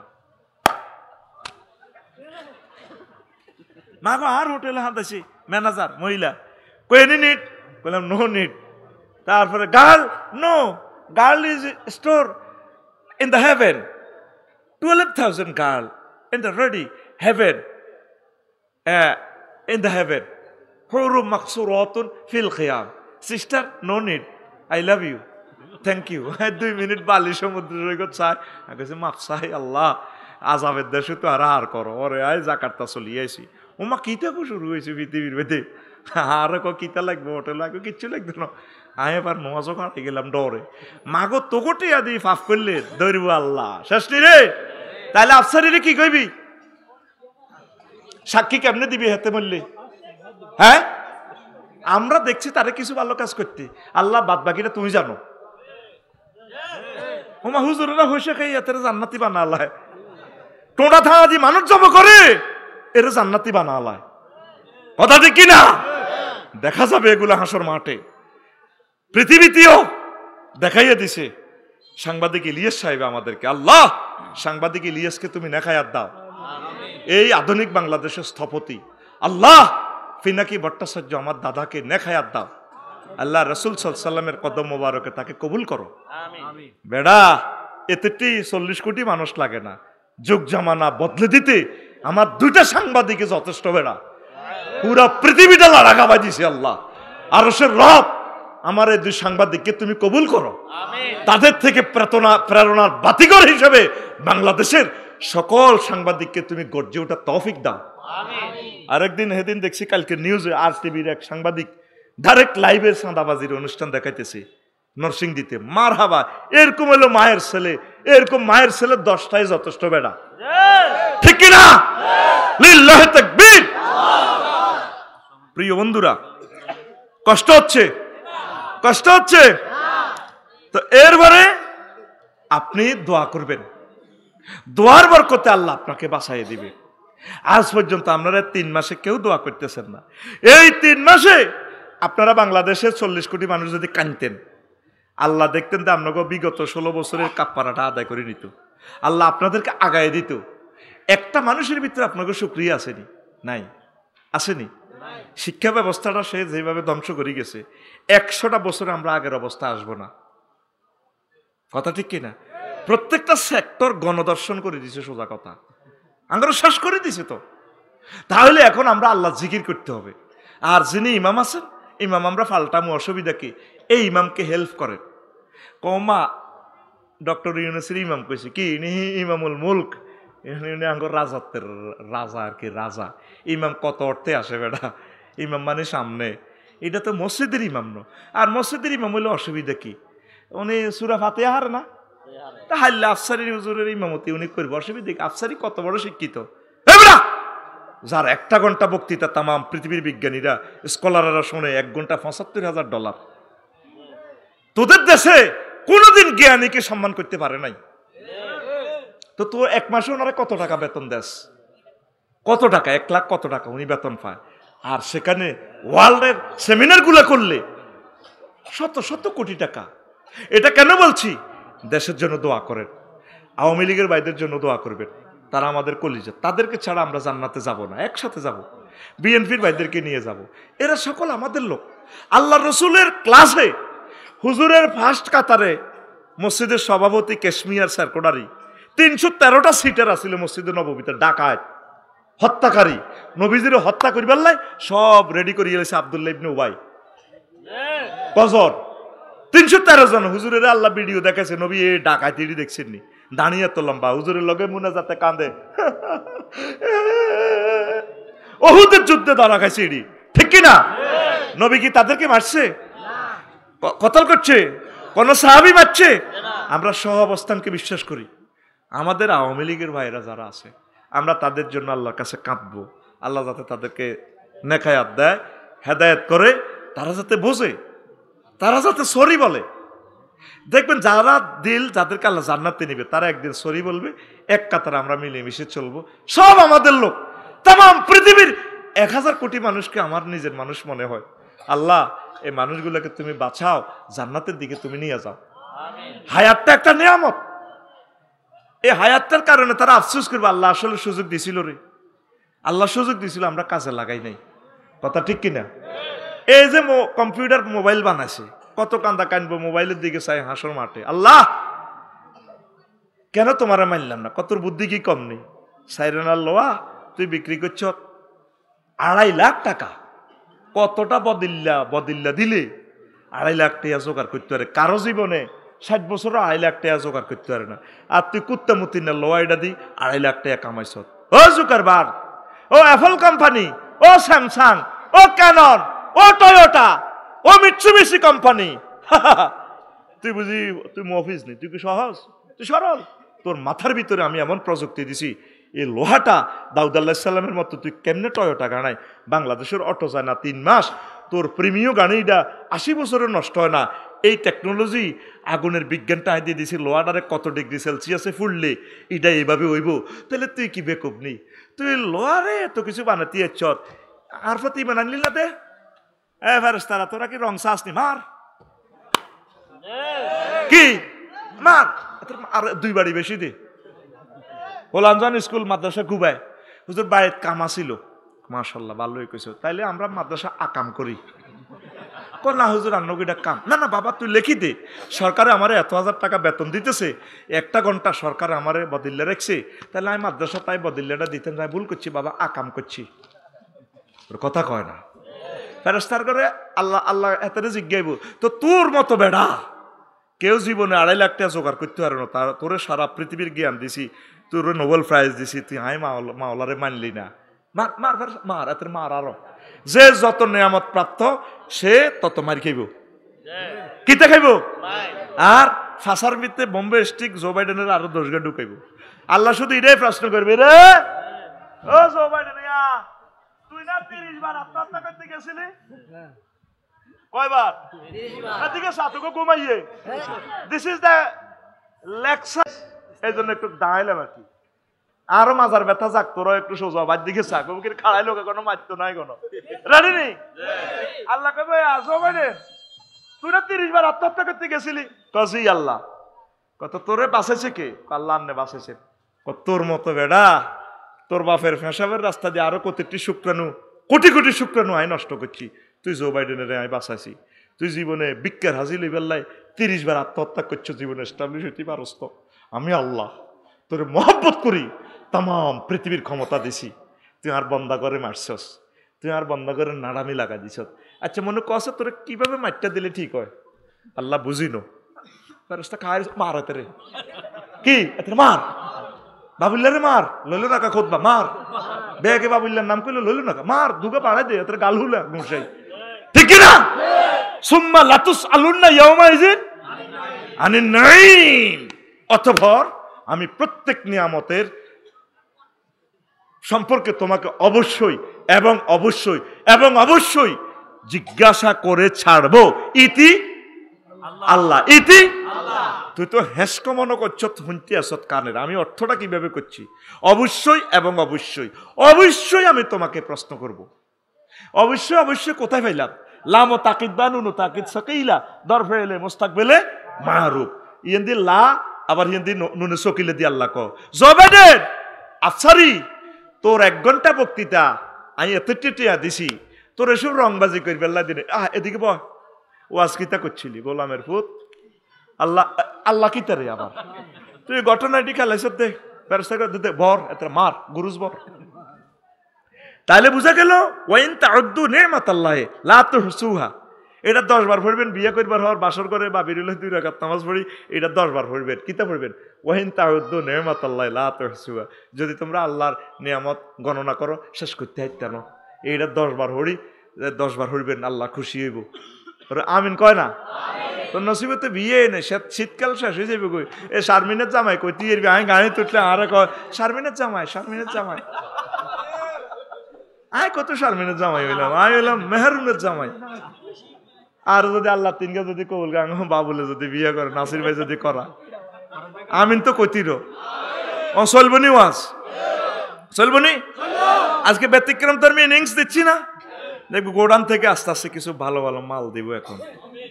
মাগো আর হোটেলে হাঁটাইছি ম্যানেজার মহিলা, কই এনি নিট, বললাম নো নিট। তারপরে girl, no girl is store in the heaven, 12,000 girl in the ready heaven, in the heaven, hurum maksuratun fil khiyam. Sister, no need, I love you, thank you. 2 minute বালি সমুদ্র সৈকত চাই, আমি মাপ চাই আল্লাহ, আজাবের দেশে তো আর করো, ওরে আয় জাকার্তা চলি আইছি। ওমা কিতা শুরু হয়েছে পৃথিবীর বেদে, আর কিতা লাগবে, হোটেল লাগবে, কিচ্ছু লাগবে না। আমি এবার নজও কাটে গেলাম ডরে, মাগো তোকে আদি ফাফ করলে দৌড়ব আল্লাহ শেষ রে। তাহলে আফসারিরে কি কইবি? সাক্ষী কেমনে দিবি হেতে বললে? হ্যাঁ, আমরা দেখছি তারে কিছু ভালো কাজ করতে, আল্লাহ বাদ বাকিটা তুমি জানো। ওমা হুজুরেরা হইসে খাই এতে জান্নাতি বানা আল্লাহ, টোটা থানা দি মানুষ জমা করে এর জান্নাতি বানা আল্লাহ, কথা ঠিক কিনা? দেখা যাবে এগুলা হাসর মাঠে, পৃথিবীতেও দেখাইয়া দিছে। সাংবাদিক ইলিয়াস সাহেব আমাদেরকে, আল্লাহ সাংবাদিক ইলিয়াসকে তুমি নেখায়াত দাও, এই আধুনিক বাংলাদেশের স্থপতি। আল্লাহ পিনাকি ভট্টাচার্য আমার দাদাকে নেখায়াত দাও, আল্লাহ রসুল সাল্লামের কদম মোবারকে তাকে কবুল করো। বেড়া এতে 40 কোটি মানুষ লাগে না, যুগ জামানা বদলে দিতে আমার 2টা সাংবাদিকে যথেষ্ট। বেড়া পুরা পৃথিবীটা লাড়াগাবাই দিছে আল্লাহ, আরশের রব আমার এই 2 সাংবাদিককে তুমি কবুল করো, তাদের থেকে প্রেরণার বাতিঘর হিসেবে বাংলাদেশের সকল সাংবাদিককে তুমি গর্জে ওঠার তৌফিক দাও। আরেকদিন সেদিন দেখছি কালকে নিউজে আর টিভির এক সাংবাদিক ডাইরেক্ট লাইভের চাঁদাবাজির অনুষ্ঠান দেখাইতেছে নরসিংদীতে। মার হাবা, এরকম হলো মায়ের ছেলে, এরকম মায়ের ছেলে 10টাই যথেষ্ট। বেড়া ঠিক কিনা? লিল্লাহি তাকবীর। প্রিয় বন্ধুরা, কষ্ট হচ্ছে, কষ্ট হচ্ছে তো এরবারে আপনি দোয়া করবেন, দোয়ার বরকতে আল্লাহ আপনাকে বাঁচাইয়ে দিবে। আজ পর্যন্ত আপনারা 3 মাসে কেউ দোয়া করতেছেন না। এই 3 মাসে আপনারা বাংলাদেশের 40 কোটি মানুষ যদি কানতেন, আল্লাহ দেখতেন যে আপনাকে বিগত 16 বছরের কাপ্পারাটা আদায় করে নিত, আল্লাহ আপনাদেরকে আগায় দিত। একটা মানুষের ভিতরে আপনাকে শুকরিয়া আসেনি? নাই, আসেনি? শিক্ষা ব্যবস্থাটা সে যেভাবে ধ্বংস করে গেছে, 100টা বছরে আমরা আগের অবস্থা আসবো না। কথা ঠিক কিনা? প্রত্যেকটা সেক্টর গণদর্শন করে দিছে, সোজা কথা, আমরা শেষ করে দিছে। তো তাহলে এখন আমরা আল্লাহ জিকির করতে হবে। আর যিনি ইমাম আছেন, ইমাম আমরা পাল্টামো, অসুবিধা কি? এই ইমামকে হেল্প করেন। কমা ডক্টর ইউনুসের ইমাম কইছে কি, ইমামুল মুলক, রাজাত্বের রাজা আর কি, রাজা। ইমাম কত অর্থে আসে বেটা, ইমাম মানে সামনে, এটা তো মসজিদের ইমাম ন। আর মসজিদের ইমাম হইলে অসুবিধা কি? উনি সূরা ফাতিহা হারে না, তা হাইলে আফসারি হুজুরের ইমামতি উনি করবে, অসুবিধা কি? আফসারি কত বড় শিক্ষিত, যার 1 ঘন্টা বক্তৃতা তাম পৃথিবীর বিজ্ঞানীরা, স্কলাররা শোনে, 1 ঘন্টা $75,000। তোদের দেশে কোনদিন জ্ঞানীকে সম্মান করতে পারে নাই। তো তোর 1 মাসে ওনারা কত টাকা বেতন দেস? কত টাকা? 1 লাখ কত টাকা উনি বেতন পায়। আর সেখানে ওয়ার্ল্ডের সেমিনার গুলা করলে শত শত কোটি টাকা। এটা কেন বলছি? দেশের জন্য দোয়া করেন, আওয়ামী লীগের ভাইদের জন্য দোয়া করবেন, তারা আমাদের কলিজা, তাদেরকে ছাড়া আমরা জান্নাতে যাব না। একসাথে যাব, বিএনপির ভাইদেরকে নিয়ে যাব, এরা সকল আমাদের লোক। আল্লাহ রসুলের ক্লাসে হুজুরের ফার্স্ট কাতারে মসজিদের সভাপতি কাশ্মীর সার্কোডারি, 313টা সিটার আছিল মসজিদের নববীতে। ডাকাত, হত্যাকারী, নবীজির হত্যা করিবার লাই সব রেডি করিয়ে গেছে আব্দুল্লাহ ইবনে উবাই। কজন? 313 জন। হুজুরের আল্লাহ ভিডিও দেখাইছে, নবী এই ডাকাতি দেখছেন নি? দাঁড়িয়ে তো লম্বা, হুজুরের লগে মুনাজাতে কাঁদে। ওহুদের যুদ্ধে ধরা খাইছে এডি, ঠিক কিনা? নবী কি তাদেরকে মারছে? কতল করছে? কোন সাহাবী মারছে? আমরা সহ অবস্থানকে বিশ্বাস করি। আমাদের আওয়ামী লীগের ভাইরা যারা আছে, আমরা তাদের জন্য আল্লাহর কাছে কাঁদবো, আল্লাহ যাতে তাদেরকে নেখায়াত দেয়, হেদায়েত করে, তারা যাতে বোঝে, তারা যাতে সরি বলে। দেখবেন যারা দিল, যাদেরকে আল্লাহ জান্নাতে নিবে, তারা একদিন সরি বলবে। এক কাতারে আমরা মিলেমিশে চলবো, সব আমাদের লোক। তাম পৃথিবীর 1000 কোটি মানুষকে আমার নিজের মানুষ মনে হয়। আল্লাহ এই মানুষগুলোকে তুমি বাঁচাও, জান্নাতের দিকে তুমি নিয়ে যাও। হায়াতটা একটা নিয়ামত। এই হায়াতটার কারণে তারা আফসোস করবে, আল্লাহ আসলে সুযোগ দিছিল রে, আল্লাহ সুযোগ দিছিল, আমরা কাজে লাগাই নাই। কথা ঠিক কিনা? এই যে কম্পিউটার মোবাইল বানাইছে, কত কান্দা কানবো, মোবাইলের দিকে চাই হাসর মাঠে, আল্লাহ কেন তোমারে মানলাম না? কত বুদ্ধি কি কম নেই? সাইরেনার লোয়া তুই বিক্রি করছ 2.5 লাখ টাকা। কতটা বদিল্লা দিলে 2.5 লাখ টাকা জোগাড় করতে পারে? কারো জীবনে 60 বছর 2.5 লাখ টাকা জোগাড় করতে পারে না। আর তুই কুত্তামুতির না লোয়াইটা দি 2.5 লাখ টাকা কামাইছ। ও জুকারবার্গ, ও অ্যাপল কোম্পানি, ও স্যামসাং, ও ক্যানন, ও টয়োটা, ও মিৎসুবিশি কোম্পানি, তুই বুঝি তুই অফিস নেই? তুই কি সহজ? তুই সরল। তোর মাথার ভিতরে আমি এমন প্রযুক্তি দিছি, এই লোহাটা দাউদ আলাইহিস সালামের মতো তুই কেমনে টয়োটা গানায়? বাংলাদেশের অটো যায় না 3 মাস, তোর প্রেমীয় গাড়িটা 80 বছরে নষ্ট হয় না। এই টেকনোলজি, আগুনের বিজ্ঞানটা দিয়ে দিছি, লোহাটারে কত ডিগ্রি সেলসিয়াসে ফুললে এটা এইভাবে হইব। তাহলে তুই কি বেকুব নি? তুই লোহারে এত কিছু বানাতে চত আর প্রতি বানালি না দে। ফেরেশতারা তোরা কি রং চাসনি? মার কি মার, আর 2 বাড়ি বেশি দে। হোলাঞ্জান স্কুল মাদ্রাসা গুবায় হুজুর বাইরে কামা ছিল, মাশাআল্লাহ ভালোই কইছো, তাইলে আমরা মাদ্রাসা আকাম করি। না হুজুর আন্নগিটা কাম, না না বাবা তুই লেখি দে, সরকারে আমারে এত 1000 টাকা বেতন দিতেছে, 1 ঘন্টা সরকার আমারে বদিল্লা রাখছে, তাহলে আমি মাদ্রাসা তাই বদিল্লাটা দিতেন, যাই ভুল করছি বাবা, আকাম করছি। কথা কয় না। ফেরেশতার করে আল্লাহ আল্লাহ এত জিজ্ঞাইব, তো তোর মতো বেড়া কেউ জীবনে 2.5 লাখ টাকা জোগাড় করতে পারে না, তার তোরে সারা পৃথিবীর জ্ঞান দিছি, তোর নোবেল প্রাইজ দিছি, তুই হাই মাওলারে মানলি না। মার মার মার এত মার। আরো যে যত নিয়ামত প্রাপ্ত সে তত মার খাইব। কিতা খাইব? আর ফাঁসার ভিতরে বোম্বে স্টিক জো বাইডেনের আরো 10 গা ঢুকাইব। আল্লাহ শুধু এটাই প্রশ্ন করবে, রে ও জো বাইডেন, তুই না 30 বার আত্মহত্যা করতে গেছিলি? কয়বার? এদিকে সাতকে ঘুমাইয়ে। This is the lecture. এই জন্য একটু দাঁড়াইলাম আর কি, আরো মাজার ব্যথা যাক, তোরা একটু সোজা বাদ দিকে চাক, খাড়াই লোক কোনো মারতো নাই কোনো। রেডি নেই? আল্লাহ কবে আসো বাইরে তুই না 30 বার আত্মহত্যা করতে গেছিলি? কজি আল্লাহ। কত তোরে বাঁচাইছে কে? আল্লাহ আন্নে বাঁচাইছে। তোর মতো বেড়া, তোর বাপের ফেসাবের রাস্তা দিয়ে আরো কতটি শুক্রাণু, কোটি কোটি শুক্রাণু আয় নষ্ট করছি। তুই জো বাইডেনের আয় বাঁচাইছি। তুই জীবনে বিজ্ঞার হাজির বেল্লায় 30 বার আত্মহত্যা করছো, জীবনে এস্টাবলিশ হইতে পারস তো? আমি আল্লাহ তোরে মহব্বত করি, তাম পৃথিবীর ক্ষমতা দিছি, তুই আর বন্দা করে মারছস, তুই আর বন্দা করে নাড়ামি লাগা দিছ। আচ্ছা মনে কছে তোরে কিভাবে মারটা দিলে ঠিক হয়? আল্লাহ বুঝিনো ফেরেশতা খায় মারাতে রে কি এতে মার, বাবুল্লারে মার, লইল না কা খোদবা মার, বেগে বাবুল্লার নাম কইলো লইল না কা মার, দুগা পাড়াই দে এতে গাল হুলা গুছাই, ঠিক কি না? সুম্মা লাতুস আলুন্না ইয়াউমা ইজিন আনিন নাঈম। অতঃপর আমি প্রত্যেক নিয়ামতের সম্পর্কে তোমাকে অবশ্যই এবং অবশ্যই এবং অবশ্যই জিজ্ঞাসা করে ছাড়বো। ইতি আল্লাহ, ইতি আল্লাহ। তুই তো হেস্ক মনে করছ, শুনতে আসত কানের। আমি অর্থটা কিভাবে করছি? অবশ্যই এবং অবশ্যই অবশ্যই আমি তোমাকে প্রশ্ন করব। অবশ্যই অবশ্যই কোথায় পাইলাম? লাম তাকিদ বা নুন তাকিদ সকিলা দরফেলে মুস্তাকবেলে মারুফ ইয়েন্দি লা, আবার ইয়েন্দি নুনে সকিলে দি আল্লাহ কো জবেডেন আফসারি তোর 1 ঘন্টা বক্তৃতা আমি এত টিটিয়া দিছি, তোর এসব রংবাজি করবি আল্লাহ দিনে। এদিকে বল, ওয়াজ কিতা করছিলি গোলামের ফুত? আল্লাহ আল্লাহ কিতা রে আবার তুই ঘটনাটি খেলাইছ দে দে বর এত মার গুরুজ বর। তাহলে বুঝা গেল ওয়াইন তাউদ্দু নিমাতাল্লাহি লা তুহসুহা। এটা 10 বার পড়বেন বিয়ে করবার হওয়ার বাসর করে বা বিরুলে 2 রাকাত নামাজ পড়ি, এটা 10 বার পড়বেন। কিতা পড়বেন? ওয়াইন তাউদ্দু নিমাতাল্লাহি লা তুহসুহা। যদি তোমরা আল্লাহর নিয়ামত গণনা করো শেষ করতে হাইতা না। এইটা 10 বার পড়ি, 10 বার পড়বেন, আল্লাহ খুশি হইব। আমিন কয় না? তোর নসিবে তো বিয়ে নেই, শীতকাল শেষ হয়ে যাবে। কই এ শারমিনের জামাই কই তুই এর আমি গাড়ি তুটলে আরে কয় শারমিনের জামাই, শারমিনের জামাই। আয় কত শারমিনের জামাই হইলাম, আমি হইলাম মেহরুনের জামাই। আর যদি আল্লাহ তিনকে যদি কবুল গাঙ্গ বাবুলে যদি বিয়ে করে, নাসির ভাই যদি করা, আমিন তো কইতির ও চলবনি, ওয়াজ চলবনি। আজকে ব্যতিক্রম তোর ইনিংস দিচ্ছি না, দেখবো গোডান থেকে আস্তে আস্তে কিছু ভালো ভালো মাল দিব, এখন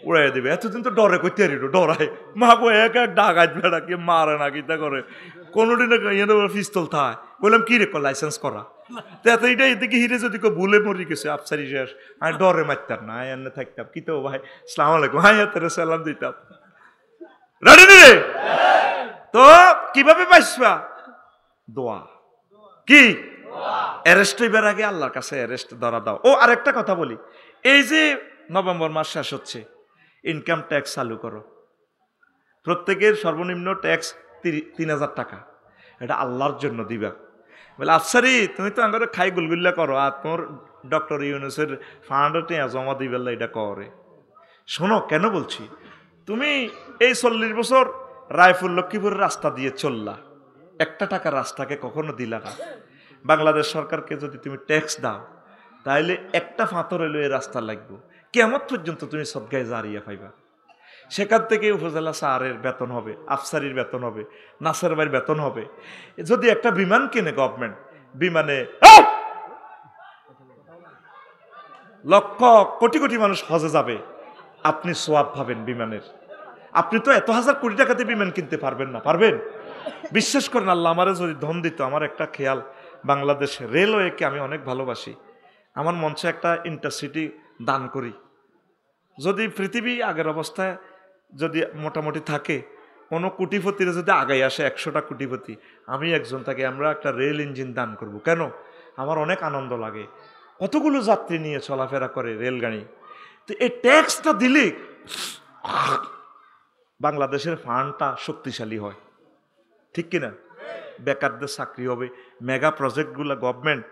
উড়াই দিবে। এতদিন তো ডরে কইতে ডরাই মা গো এক এক ডাকাত বেড়া কি মারে না কিতা করে, কোনোদিন পিস্তল থায়। বললাম কি রে লাইসেন্স করা তো এইটা এদিকে হিরে যদি কেউ ভুলে মরি গেছে আফসারি শেষ, আমি ডরে মারতাম না, এনে থাকতাম কি তো ভাই সালাম আলাইকুম হাই হাতে সালাম দিতাম। রেডি রে? তো কিভাবে পাইছবা? দোয়া। কি অ্যারেস্ট হইবার আগে আল্লাহর কাছে অ্যারেস্ট ধরা দাও। ও আরেকটা কথা বলি, এই যে নভেম্বর মাস শেষ হচ্ছে, ইনকাম ট্যাক্স চালু করো। প্রত্যেকের সর্বনিম্ন ট্যাক্স 3000 টাকা, এটা আল্লাহর জন্য দিবা। বলে আফসারি তুমি তো আঙ্গারে খাই গুলগুল্লা করো, আর তোমার ডক্টর ইউনুসের ফান্ডে জমা দিবেলা এটা করে। শোনো কেন বলছি, তুমি এই 40 বছর রায়পুর লক্ষ্মীপুরের রাস্তা দিয়ে চললা, 1 টাকার রাস্তাকে কখনো দিলা না। বাংলাদেশ সরকারকে যদি তুমি ট্যাক্স দাও, তাহলে একটা ফাঁতর হইলো এই রাস্তা লাগবে, কেমন পর্যন্ত তুমি সদগায় জারিয়া পাইবা। সেখান থেকে উপজেলা স্যারের বেতন হবে, আফসারির বেতন হবে, নাসের ভাইয়ের বেতন হবে। যদি একটা বিমান কিনে গভর্নমেন্ট, বিমানে লক্ষ কোটি কোটি মানুষ হজে যাবে, আপনি সোয়াব পাবেন বিমানের। আপনি তো এত 1000 কোটি টাকাতে বিমান কিনতে পারবেন না, পারবেন? বিশ্বাস করেন, আল্লাহ আমারে যদি ধন দিত, আমার একটা খেয়াল, বাংলাদেশ রেলওয়েকে আমি অনেক ভালোবাসি, আমার মঞ্চে একটা ইন্টারসিটি দান করি। যদি পৃথিবী আগের অবস্থায় যদি মোটামুটি থাকে, কোনো কোটিপতিরা যদি আগাই আসে 100টা কোটিপতি, আমি একজন তাকে আমরা একটা রেল ইঞ্জিন দান করব। কেন? আমার অনেক আনন্দ লাগে, কতগুলো যাত্রী নিয়ে চলাফেরা করে রেলগাড়ি। তো এই ট্যাক্সটা দিলে বাংলাদেশের ফান্ডটা শক্তিশালী হয়, ঠিক কিনা? বেকারদের চাকরি হবে, মেগা প্রজেক্টগুলো গভর্নমেন্ট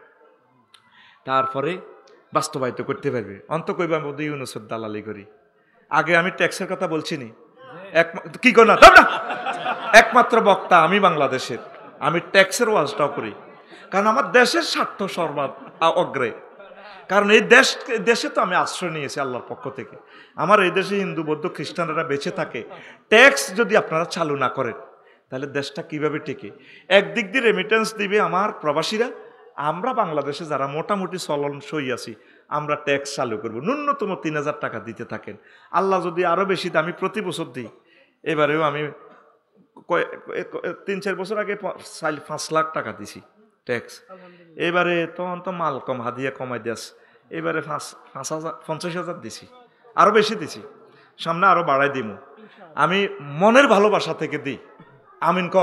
তারপরে বাস্তবায়িত করতে পারবে। অন্ত কইবা বোধ ইউনুসের দালালি করি। আগে আমি ট্যাক্সের কথা বলছি নি, কি কর না একমাত্র বক্তা আমি বাংলাদেশের, আমি ট্যাক্সের ওয়াজটাও করি, কারণ আমার দেশের স্বার্থ অগ্রে। কারণ এই দেশে তো আমি আশ্রয় নিয়েছি আল্লাহর পক্ষ থেকে। আমার এই দেশে হিন্দু বৌদ্ধ খ্রিস্টানরা বেঁচে থাকে, ট্যাক্স যদি আপনারা চালু না করেন তাহলে দেশটা কিভাবে টিকে? একদিক দিয়ে রেমিটেন্স দিবে আমার প্রবাসীরা, আমরা বাংলাদেশে যারা মোটামুটি চলনসই আছি আমরা ট্যাক্স চালু করব, ন্যূনতম 3000 টাকা দিতে থাকেন। আল্লাহ যদি আরো বেশি দেয়, আমি প্রতি বছর দিই, এবারেও আমি 3-4 বছর আগে 5 লাখ টাকা দিছি ট্যাক্স। এবারে তখন তো মাল কম, হাদিয়া কমাই দিয়াস, এবারে 50,000 দিছি, আরো বেশি দিছি, সামনে আরো বাড়াই দিব। আমি মনের ভালোবাসা থেকে দিই, আমিন ক।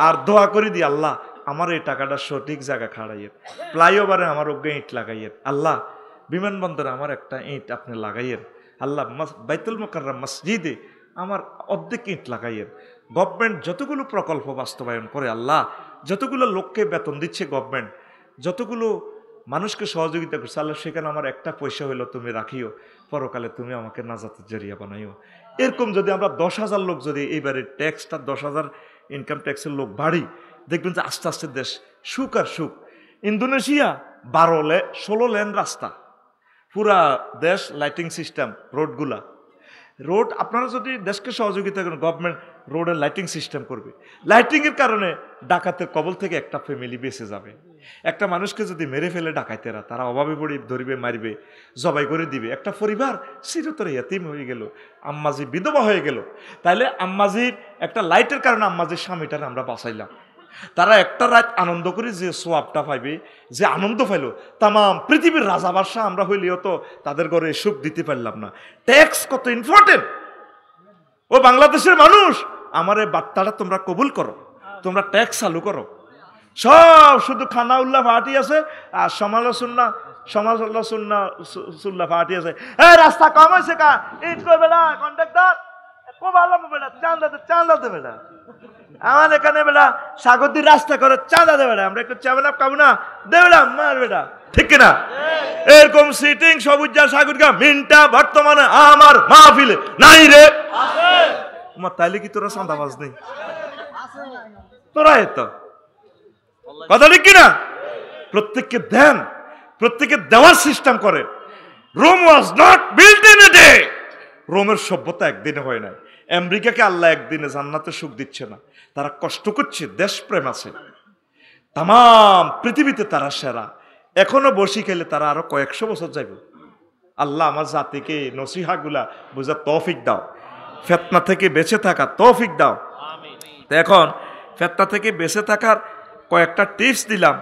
আর দোয়া করি দিই, আল্লাহ আমার এই টাকাটা সঠিক জায়গা খাড়াইয়ের, ফ্লাইওভারে আমার অজ্ঞে ইট লাগাইয়ের, আল্লাহ বিমানবন্দরে আমার একটা ইট আপনি লাগাইয়ের, আল্লাহ বাইতুল মুকাররম মসজিদে আমার অর্ধেক ইট লাগাইয়ের। গভর্নমেন্ট যতগুলো প্রকল্প বাস্তবায়ন করে, আল্লাহ যতগুলো লোককে বেতন দিচ্ছে গভর্নমেন্ট, যতগুলো মানুষকে সহযোগিতা করছে, আল্লাহ সেখানে আমার একটা পয়সা হইলো তুমি রাখিও, পরকালে তুমি আমাকে নাজাতের জরিয়া বানাইও। এরকম যদি আমরা 10,000 লোক যদি এইবারে ট্যাক্সটা 10,000 ইনকাম ট্যাক্সের লোক বাড়ি, দেখবেন যে আস্তে আস্তে দেশ সুখ আর সুখ। ইন্দোনেশিয়া 16 লেন রাস্তা, পুরা দেশ লাইটিং সিস্টেম, রোডগুলা রোড আপনারা যদি দেশকে সহযোগিতা করেন, গভর্নমেন্ট রোডের লাইটিং সিস্টেম করবে। লাইটিংয়ের কারণে ডাকাতের কবল থেকে একটা ফ্যামিলি বেঁচে যাবে। একটা মানুষকে যদি মেরে ফেলে ডাকাতেরা, তারা অভাবে পড়ে ধরবে, মারবে, জবাই করে দিবে, একটা পরিবার চিরতরে ইয়াতিম হয়ে গেল, আম্মাজি বিধবা হয়ে গেল। তাইলে আম্মাজির একটা লাইটের কারণে আম্মাজির স্বামীটার আমরা বাঁচাইলাম। তারা একটা রাত আনন্দ করে যে সোয়াবটা পাইবে, যে আনন্দ পাইল, তামাম পৃথিবীর রাজা বাদশাহ আমরা হইলেও তো তাদের ঘরে সুখ দিতে পারলাম না। ট্যাক্স কত ইম্পর্টেন্ট। ও বাংলাদেশের মানুষ, আমার এই বার্তাটা তোমরা কবুল করো, তোমরা ট্যাক্স চালু করো। সব শুধু খানা উল্লাহ ফাটি আছে আর সমালোচনা ফাটি আছে। এই রাস্তা কম হয়েছে কা, ইট করবে না কন্ট্রাক্টর, খুব ভালো বেটা, চাঁদা দেবে না। আমার এখানে বেটা সাগরদির রাস্তা করে চাঁদা দেবে না, আমরা একটু চাবেন খাবো না, দেবে না, মার বেটা, ঠিক কিনা? এরকম সিটিং সবুজ সাগরগা মিনটা বর্তমানে আমার মাহফিলে নাই রে। তোমার তাইলে কি তোরা চাঁদাবাজ নেই? তোরা এতো কথা ঠিক কিনা? প্রত্যেককে দেন, প্রত্যেকে দেওয়ার সিস্টেম করে। Rome was not built in a day. রোমের সভ্যতা একদিনে হয় নাই। আমেরিকাকে আল্লাহ একদিনে জান্নাতে সুখ দিচ্ছে না, তারা কষ্ট করছে, দেশপ্রেম আছে, তাম পৃথিবীতে তারা সেরা। এখনো বসি খেলে তারা আরো কয়েকশো বছর যাবে। আল্লাহ আমার জাতিকে নসিহাগুলা বুঝার তৌফিক দাও, ফিতনা থেকে বেঁচে থাকা তৌফিক দাও। এখন ফিতনা থেকে বেঁচে থাকার কয়েকটা টিপস দিলাম।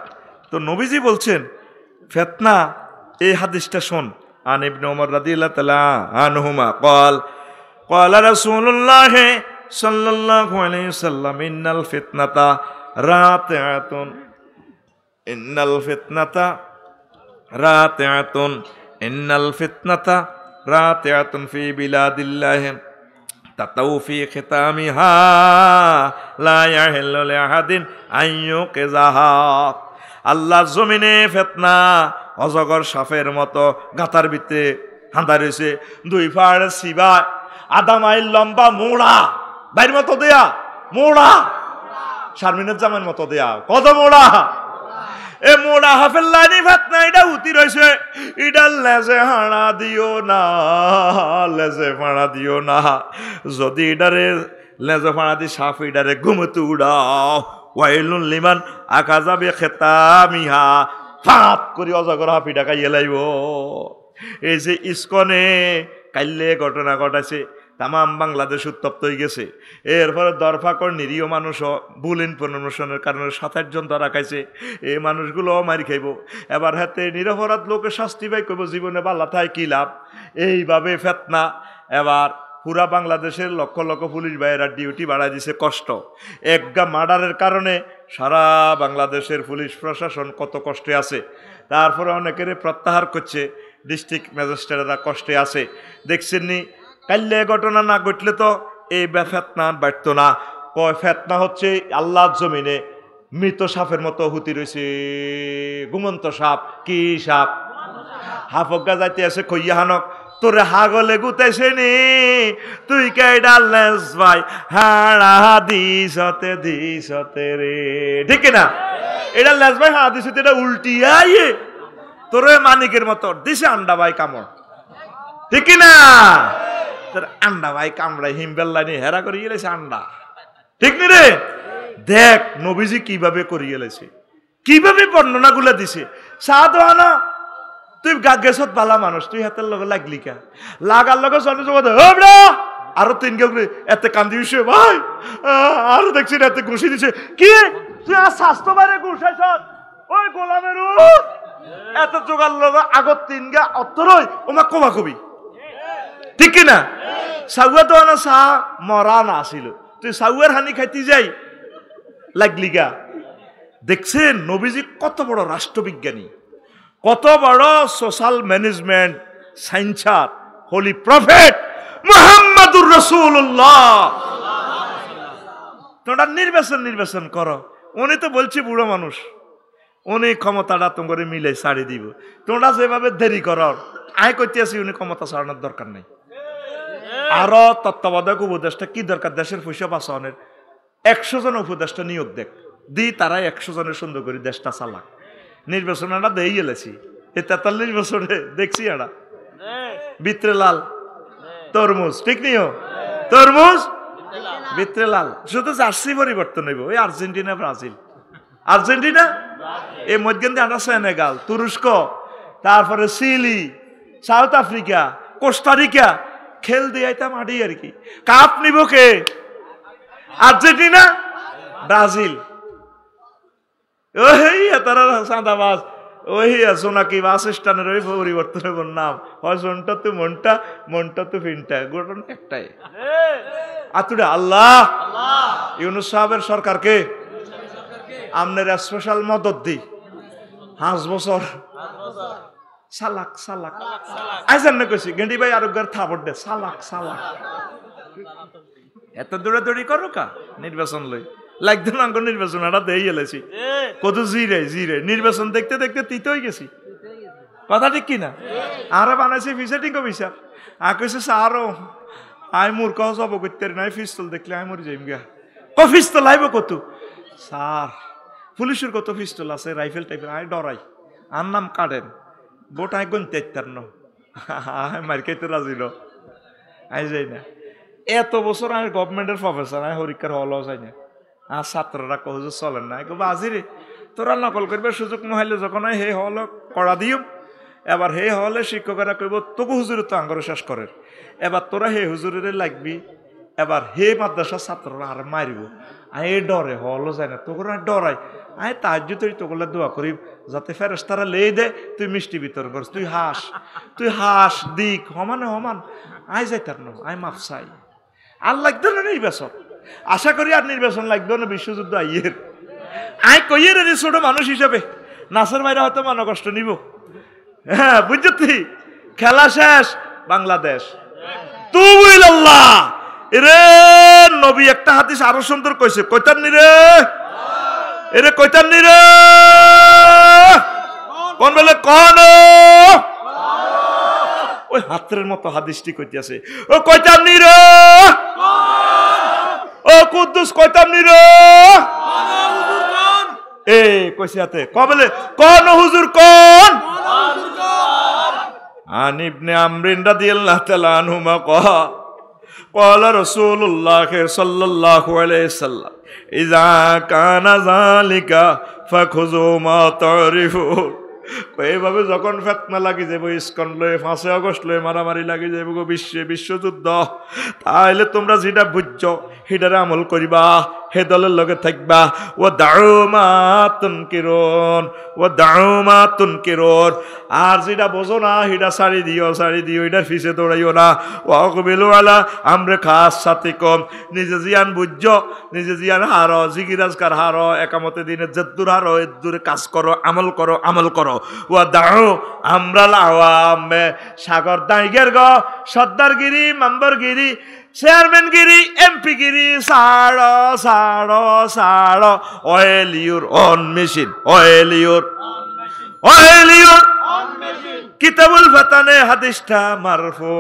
তো নবীজি বলছেন ফিতনা, এই হাদিসটা শোন। আন ইবনে ওমর রাদিয়াল্লাহু তাআলা আনহুমা قال قال رسول الله صلى الله عليه وسلم ان الفتنه راتعه ان الفتنه راتعه ان الفتنه راتعه في بلاد الله تطو في ختامها لا يحل لأحد أن يوقظها। আল্লাহর জমিনে ফিতনা অজগর সাপের মতো গাতার ভিতরে হাঁদা রয়েছে, 2 ফাড় সিবা, আধা মাইল লম্বা মোড়া, বাইর মতো দেয়া মোড়া, শারমিনের জামাইয়ের মতো দেয়া, কত মোড়া। এ মোড়া হাফের লাইনি ফিতনা, এটা উতি রয়েছে, এটা লেজে হাঁড়া দিও না, লেজে ফাঁড়া দিও না। যদি এটারে লেজে ফাঁড়া দি সাপ এটারে ঘুমতে উড়াও, ওয়াইলুন লিমান আকাজা বে খেতামিহা, ফাঁত করি অজগর হাফিটা খাইয়ে লাইব। এই যে ইসকনে কাইলে ঘটনা ঘটাইছে, তামাম বাংলাদেশ উত্তপ্ত হয়ে গেছে। এরপরে দরফাকর নিরীহ মানুষও ভুল ইনফরমেশনের কারণে 7-8 জন ধরা খাইছে। এই মানুষগুলো মারি খাইব। এবার হাতে নিরপরাধ লোকে শাস্তি পাই করব, জীবনে বাল্লা থাই কি লাভ। এইভাবে ফিতনা এবার পুরা বাংলাদেশের লক্ষ লক্ষ পুলিশ ভাইয়েরা ডিউটি বাড়াই দিছে, কষ্ট। একগা মার্ডারের কারণে সারা বাংলাদেশের পুলিশ প্রশাসন কত কষ্টে আছে। তারপরে অনেকের প্রত্যাহার করছে, ডিস্ট্রিক্ট ম্যাজিস্ট্রেটরা কষ্টে আছে। দেখছেন নি, কাল্লে ঘটনা না ঘটলে তো এই ফিতনা বাড়ত না। কয় ফিতনা হচ্ছে আল্লাহর জমিনে মৃত সাপের মতো হুতি রয়েছে, ঘুমন্ত সাপ। কি সাপ? হাফগা যাইতে আছে কইয়া হানক, তোরে হাগলে গুতেছে নি, তুই কেডা লেস ভাই হাড়া দিসতে রে, ঠিক না? এটা লেস ভাই হাড়া দিসতে, এটা উল্টিয়ে তোরে মানিকের মতো দিছে আন্ডা ভাই কামড়, ঠিক না? তোর আন্ডা ভাই কামড়াই হিমবেল্লা নিয়ে হেরা করিয়ে লেছে আন্ডা, ঠিক নি রে? দেখ নবীজি কিভাবে করিয়ে লেছে, কিভাবে বর্ণনা গুলা দিছে। সাধনা তুই গেছত বালা মানুষ, তুই হাতের লগে লাগলি কা? লাগার লগে চলে জগতে আরো 3 কেউ এতে কান্দি উঠছে, ভাই আরো দেখছি এতে ঘুষি দিছে। কি তুই আর স্বাস্থ্য বাইরে ঘুষাইছ? ওই গোলামের এত জোগাড় লগে আগত 3 গা অত্তরই ওমা কবা কবি, ঠিক কিনা? সাউয়া তো না সা মরা না আসিল, তুই সাউয়ার হানি খাইতে যাই লাগলি গা। দেখছেন নবীজি কত বড় রাষ্ট্রবিজ্ঞানী, কত বড় সোশ্যাল ম্যানেজমেন্ট সাইন্সার, হোলি প্রফেট মুহাম্মাদুর রাসূলুল্লাহ। তোমরা নির্বাচন করো। উনি তো বলছি বুড়ো মানুষ, উনি ক্ষমতাটা তোমাকে মিলে ছাড়ি দিব। তোমরা যেভাবে দেরি করো, আয় করতে আসি উনি ক্ষমতা ছাড়ানোর দরকার নেই। আরো তত্ত্বাবধায়ক উপদেষ্টা কি দরকার? দেশের পয়সা বাঁচানোর 100 জন উপদেষ্টা নিয়োগ দেখ দি, তারাই 100 জনের সুন্দর করে দেশটা চালাক। নির্বাচন আমরা দেই গেলেছি, এই 43 বছরে দেখছি এরা বিত্রে লাল তরমুজ, ঠিক নিও তরমুজ বিত্রে লাল। শুধু জার্সি পরিবর্তন হইব, ওই আর্জেন্টিনা ব্রাজিল, আর্জেন্টিনা এই মধ্যে আমরা সেনেগাল, তুরস্ক, তারপরে চিলি, সাউথ আফ্রিকা, কোস্টারিকা খেল দিয়াইতাম আডি আর কি। কাপ নিব কে? Argentina Brazil. ওই তারা চাঁদাবাজ, ওই সোনাকি বাস স্ট্যান্ডের ওই পরিবর্তনের নাম হয় জনটা তো মনটা, মনটা তো ফিনটা, ঘটনা একটাই। আতুরে আল্লাহ ইউনূস সাহেবের সরকারকে আমনের স্পেশাল মদত দি 5 বছর সালাক সালাক আইজান না কইছি গেন্ডি ভাই আরোগ্যের থাপড় দে সালাক সালাক। এত দৌড়াদৌড়ি করো কা নির্বাচন লই লাগতো না? নির্বাচন এটা দেই গেলেছি কত জিরে জিরে নির্বাচন দেখতে দেখতে তিতে হয়ে গেছি, কথা ঠিক কিনা? আরে বানাইছি ভিজিটিং অফিসার, কইছে স্যারও আই মূর্খ যাব করতে নাই, পিস্তল দেখলে আই মরে যাইম গা। ক পিস্তল আইব কত? স্যার পুলিশের কত পিস্তল আছে, রাইফেল টাইফেল, আই ডরাই। আর নাম কাটেন বোট আই গন তেতার ন মার খাইতে রাজি ন, আই যাই না। এত বছর আমি গভর্নমেন্টের প্রফেসর, আমি পরীক্ষার হলও যাই না। আর ছাত্ররা কহ যে চলেন না, কব আজিরে তোরা নকল করবে সুযোগ নহলে যখন হে হল করা দিও, এবার হে হলে শিক্ষকেরা কইব তোকে হুজুরে তো আঙ্গরে শেষ করে, এবার তোরা হে হুজুরে লাগবি, এবার হে মাদ্রাসার ছাত্ররা আর মারিব। আই ডরে হলও যায় না, তোকে ডরাই। আই তাহাজ্জুদ তোগুলা দোয়া করি যাতে ফেরেশতারা লেই দে, তুই মিষ্টি বিতরণ করিস, তুই হাস দিক সমানে সমান। আই যাইতার ন, আই মাফ চাই। আর লাগতো না নির্বাচন, আশা করি আর নির্বাচন লাগতো না বিশ্বযুদ্ধ আইয়ের। আই কইয়ের রে ছোট মানুষ হিসাবে নাসের বাইরে হয়তো মনে কষ্ট নিব, হ্যাঁ বুঝছি। খেলা শেষ, বাংলাদেশ তুই আল্লাহ রে নবী একটা হাদিস আরো সুন্দর কইছে, কইতার নি রে এরে কইতার নি রে কোন বলে কোন ওই হাতের মতো হাদিসটি কইতেছে, ও কইতার নি রে ও কুদ্দুস কইতাম নি রে এ কইছে হাতে ক বলে কোন হুজুর কোন আন ইবনে আমরিন রাদিয়াল্লাহু তাআলা আনহুমা قال رسول الله صلى الله عليه وسلم إذا كان ذلك فخذوا ما تعرفون। এইভাবে যখন ফেতনা লাগি যাব, ইস্কন লয়ে 5 আগস্ট লয়ে মারামারি লাগি যাব গো, বিশ্বযুদ্ধ, তাহলে তোমরা যেটা বুঝছো সেটারে আমল করিবা, হে দলের লগে থাকবা। ও দাউমাতুন কিরুন, ও দাউমাতুন কিরুন, আর যেটা বোঝো না সেটা ছাড়ি দিও, এটার পিছে দৌড়াইও না। ও কবিলু আলা আমরে খাস সাথে কম, নিজে জিয়ান বুঝছো, নিজে জিয়ান হারো, জিগিরাজকার হারো, একামতে দিনে জেদ্দুর হারো, এদ্দুরে কাজ করো, আমল করো। ও দাও আমরা আওয়ামে সাগর দাইগের গো সর্দারগিরি, মেম্বারগিরি, চেয়ারম্যানগিরি, এমপিগিরি সাড়ো সাড়ো সাড়ো, oil your own machine, oil your কিতাবুল ফাতানে হাদিসটা মারফু।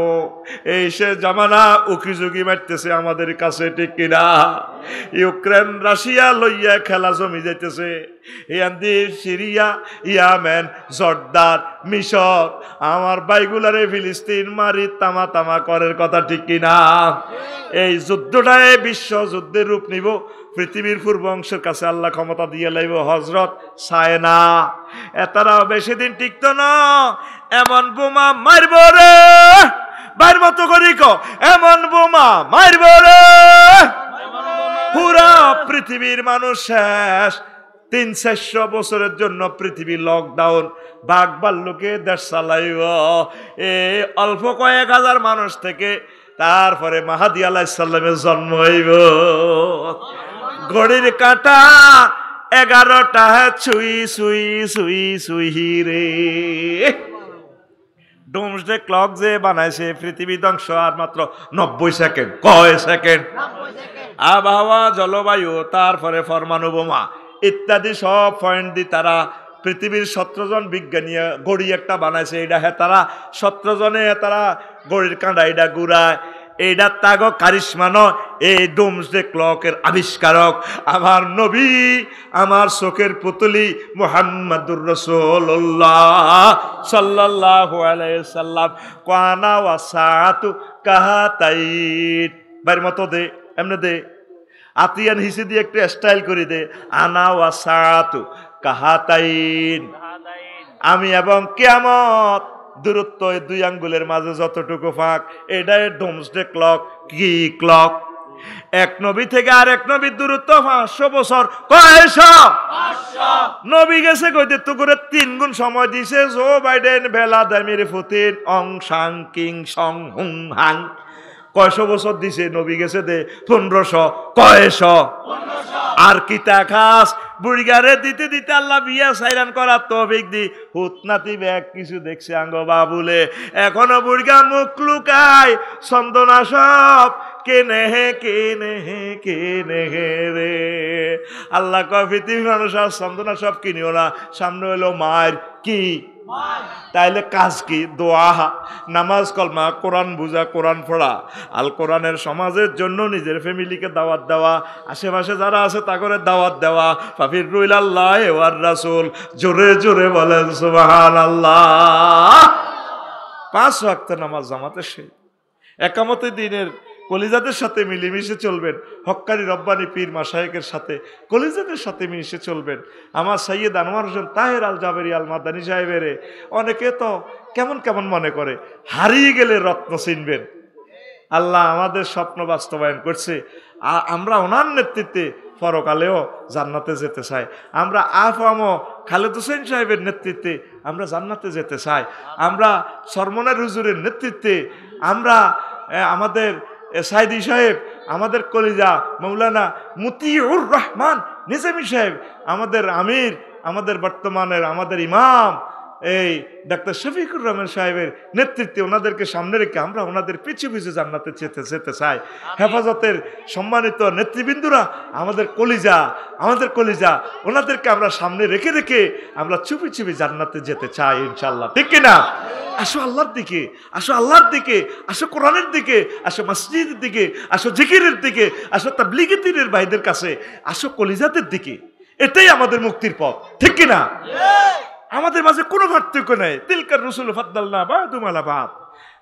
এই সে জামানা উকিঝুঁকি মারতেছে আমাদের কাছে, ঠিক কিনা? ইউক্রেন রাশিয়া লইয়া খেলা জমি যাইতেছে, ইয়ান্দি সিরিয়া, ইয়ামেন, জর্দান, মিশর, আমার বাইগুলারে ফিলিস্তিন মারি তামা তামা করার কথা, ঠিক কিনা? এই যুদ্ধটায় বিশ্ব যুদ্ধের রূপ নিব, পৃথিবীর পূর্ব অংশের কাছে আল্লাহ ক্ষমতা দিয়ে লাইব। হজরত চায় না, এতারা বেশি দিন টিকতো না, এমন বোমা মারব রে, বাইর মতো করি ক, এমন বোমা মারব রে, পুরা পৃথিবীর মানুষ শেষ। 300-400 বছরের জন্য পৃথিবী লকডাউন, বাঘ ভাল্লুকে দেশ চালাইব এই অল্প কয়েক হাজার মানুষ থেকে। তারপরে মাহাদি আলাইহিস সালামের জন্ম হইব। ঘড়ির কাঁটা 11টা ছুই ছুই ছুই ছুই রে। ডোমসডে ক্লক যে বানাইছে, পৃথিবী ধ্বংস আর মাত্র 90 সেকেন্ড। কয় সেকেন্ড? আবহাওয়া, জলবায়ু, তারপরে পরমাণু বোমা ইত্যাদি সব পয়েন্ট দিয়ে তারা পৃথিবীর 17 জন বিজ্ঞানী ঘড়ি একটা বানাইছে। এটা তারা 17 জনে তারা ঘড়ির কাঁটা এটা ঘুরায়। এইটা তাগ কারিশমা নয়, এই ডোমসডে ক্লকের আবিষ্কারক আমার নবী, আমার চোখের পুতুলি মুহাম্মাদুর রাসূলুল্লাহ সাল্লাল্লাহু আলাইহি সাল্লাম। কানা ওয়াসাতু কাহাতাইন, বাইর মতো দে, এমনে দে, আতিয়ান হিসি দিয়ে একটু স্টাইল করে দে। আনা ওয়াসাতু কাহাতাইন, আমি এবং কিয়ামত দূরত্ব 2 আঙ্গুলের মাঝে যতটুকু ফাঁক, এটাই ডোমসডে ক্লক। কি ক্লক? এক নবী থেকে আর এক নবীর দূরত্ব 500 বছর। কয়শো? নবী গেছে কইতে তো করে 3 গুণ সময় দিছে। জো বাইডেন, ভ্লাদিমির পুতিন, অং সাং কিং সং হুং হাং। কয়শো বছর দিছে? নবী গেছে দে 1500। কয়শো? আর কি তাকাস বুড়িগারে দিতে দিতে আল্লাহ বিয়া সাইরান করার তৌফিক দি হুতনাতি ব্যাগ কিছু দেখছে আঙ্গ বাবুলে। এখনো বুড়িগা মুখ লুকায় চন্দনা সব কেনে হে কেনে হে কেনে হে রে। আল্লাহ কয় পৃথিবীর মানুষ আর চন্দনা সব কিনিও না, সামনে হলো মায়ের। কি? তাইলে কাজ কি? দোয়া, নামাজ, কলমা, কোরআন বুঝা, কোরআন পড়া, আল কোরআনের সমাজের জন্য নিজের ফ্যামিলিকে দাওয়াত দেওয়া, আশেপাশে যারা আছে তাদের দাওয়াত দেওয়া। ফাফিরু ইলাল্লাহি ওয়ার রাসূল, জোরে জোরে বলেন সুবহানাল্লাহ। 5 ওয়াক্ত নামাজ জামাতে সেই একামতে দিনের কলিজাদের সাথে মিলেমিশে চলবেন। হক্কানি রব্বানি পীর মাশায়েখের সাথে কলিজাদের সাথে মিশে চলবেন। আমার সৈয়দ আনোয়ার হোসেন তাহের আল জাবেরি আল মাদানী সাহেবের অনেকে তো কেমন কেমন মনে করে, হারিয়ে গেলে রত্ন চিনবেন। আল্লাহ আমাদের স্বপ্ন বাস্তবায়ন করছে। আমরা ওনার নেতৃত্বে পরকালেও জান্নাতে যেতে চাই। আমরা আফামো খালেদ হোসেন সাহেবের নেতৃত্বে আমরা জান্নাতে যেতে চাই। আমরা সরমনের হুজুরের নেতৃত্বে আমরা আমাদের সাইদি সাহেব, আমাদের কলিজা মৌলানা মতিউর রহমান নিজামী সাহেব, আমাদের আমির, আমাদের বর্তমানের আমাদের ইমাম এই ডাক্তার শফিকুর রহমান সাহেবের নেতৃত্বে ওনাদেরকে সামনে রেখে আমরা ওনাদের পিছু পিছু জান্নাতে যেতে চাই। হেফাজতের সম্মানিত নেতৃবৃন্দুরা আমাদের কলিজা ওনাদেরকে আমরা সামনে রেখে রেখে আমরা চুপি চুপি জান্নাতে যেতে চাই ইনশাআল্লাহ। ঠিক কিনা? আসো আল্লাহর দিকে, আসো আল্লাহর দিকে, আসো কোরআনের দিকে, আসো মসজিদের দিকে, আসো জিকিরের দিকে, আসো তাবলীগী দ্বীনের ভাইদের কাছে, আসো কলিজাদের দিকে। এটাই আমাদের মুক্তির পথ। ঠিক কিনা? আমাদের মাঝে কোনো পার্থক্য নেই। তিলকার রসুল ফাদ্দালনা বা'দুহুম আলা বা'দ,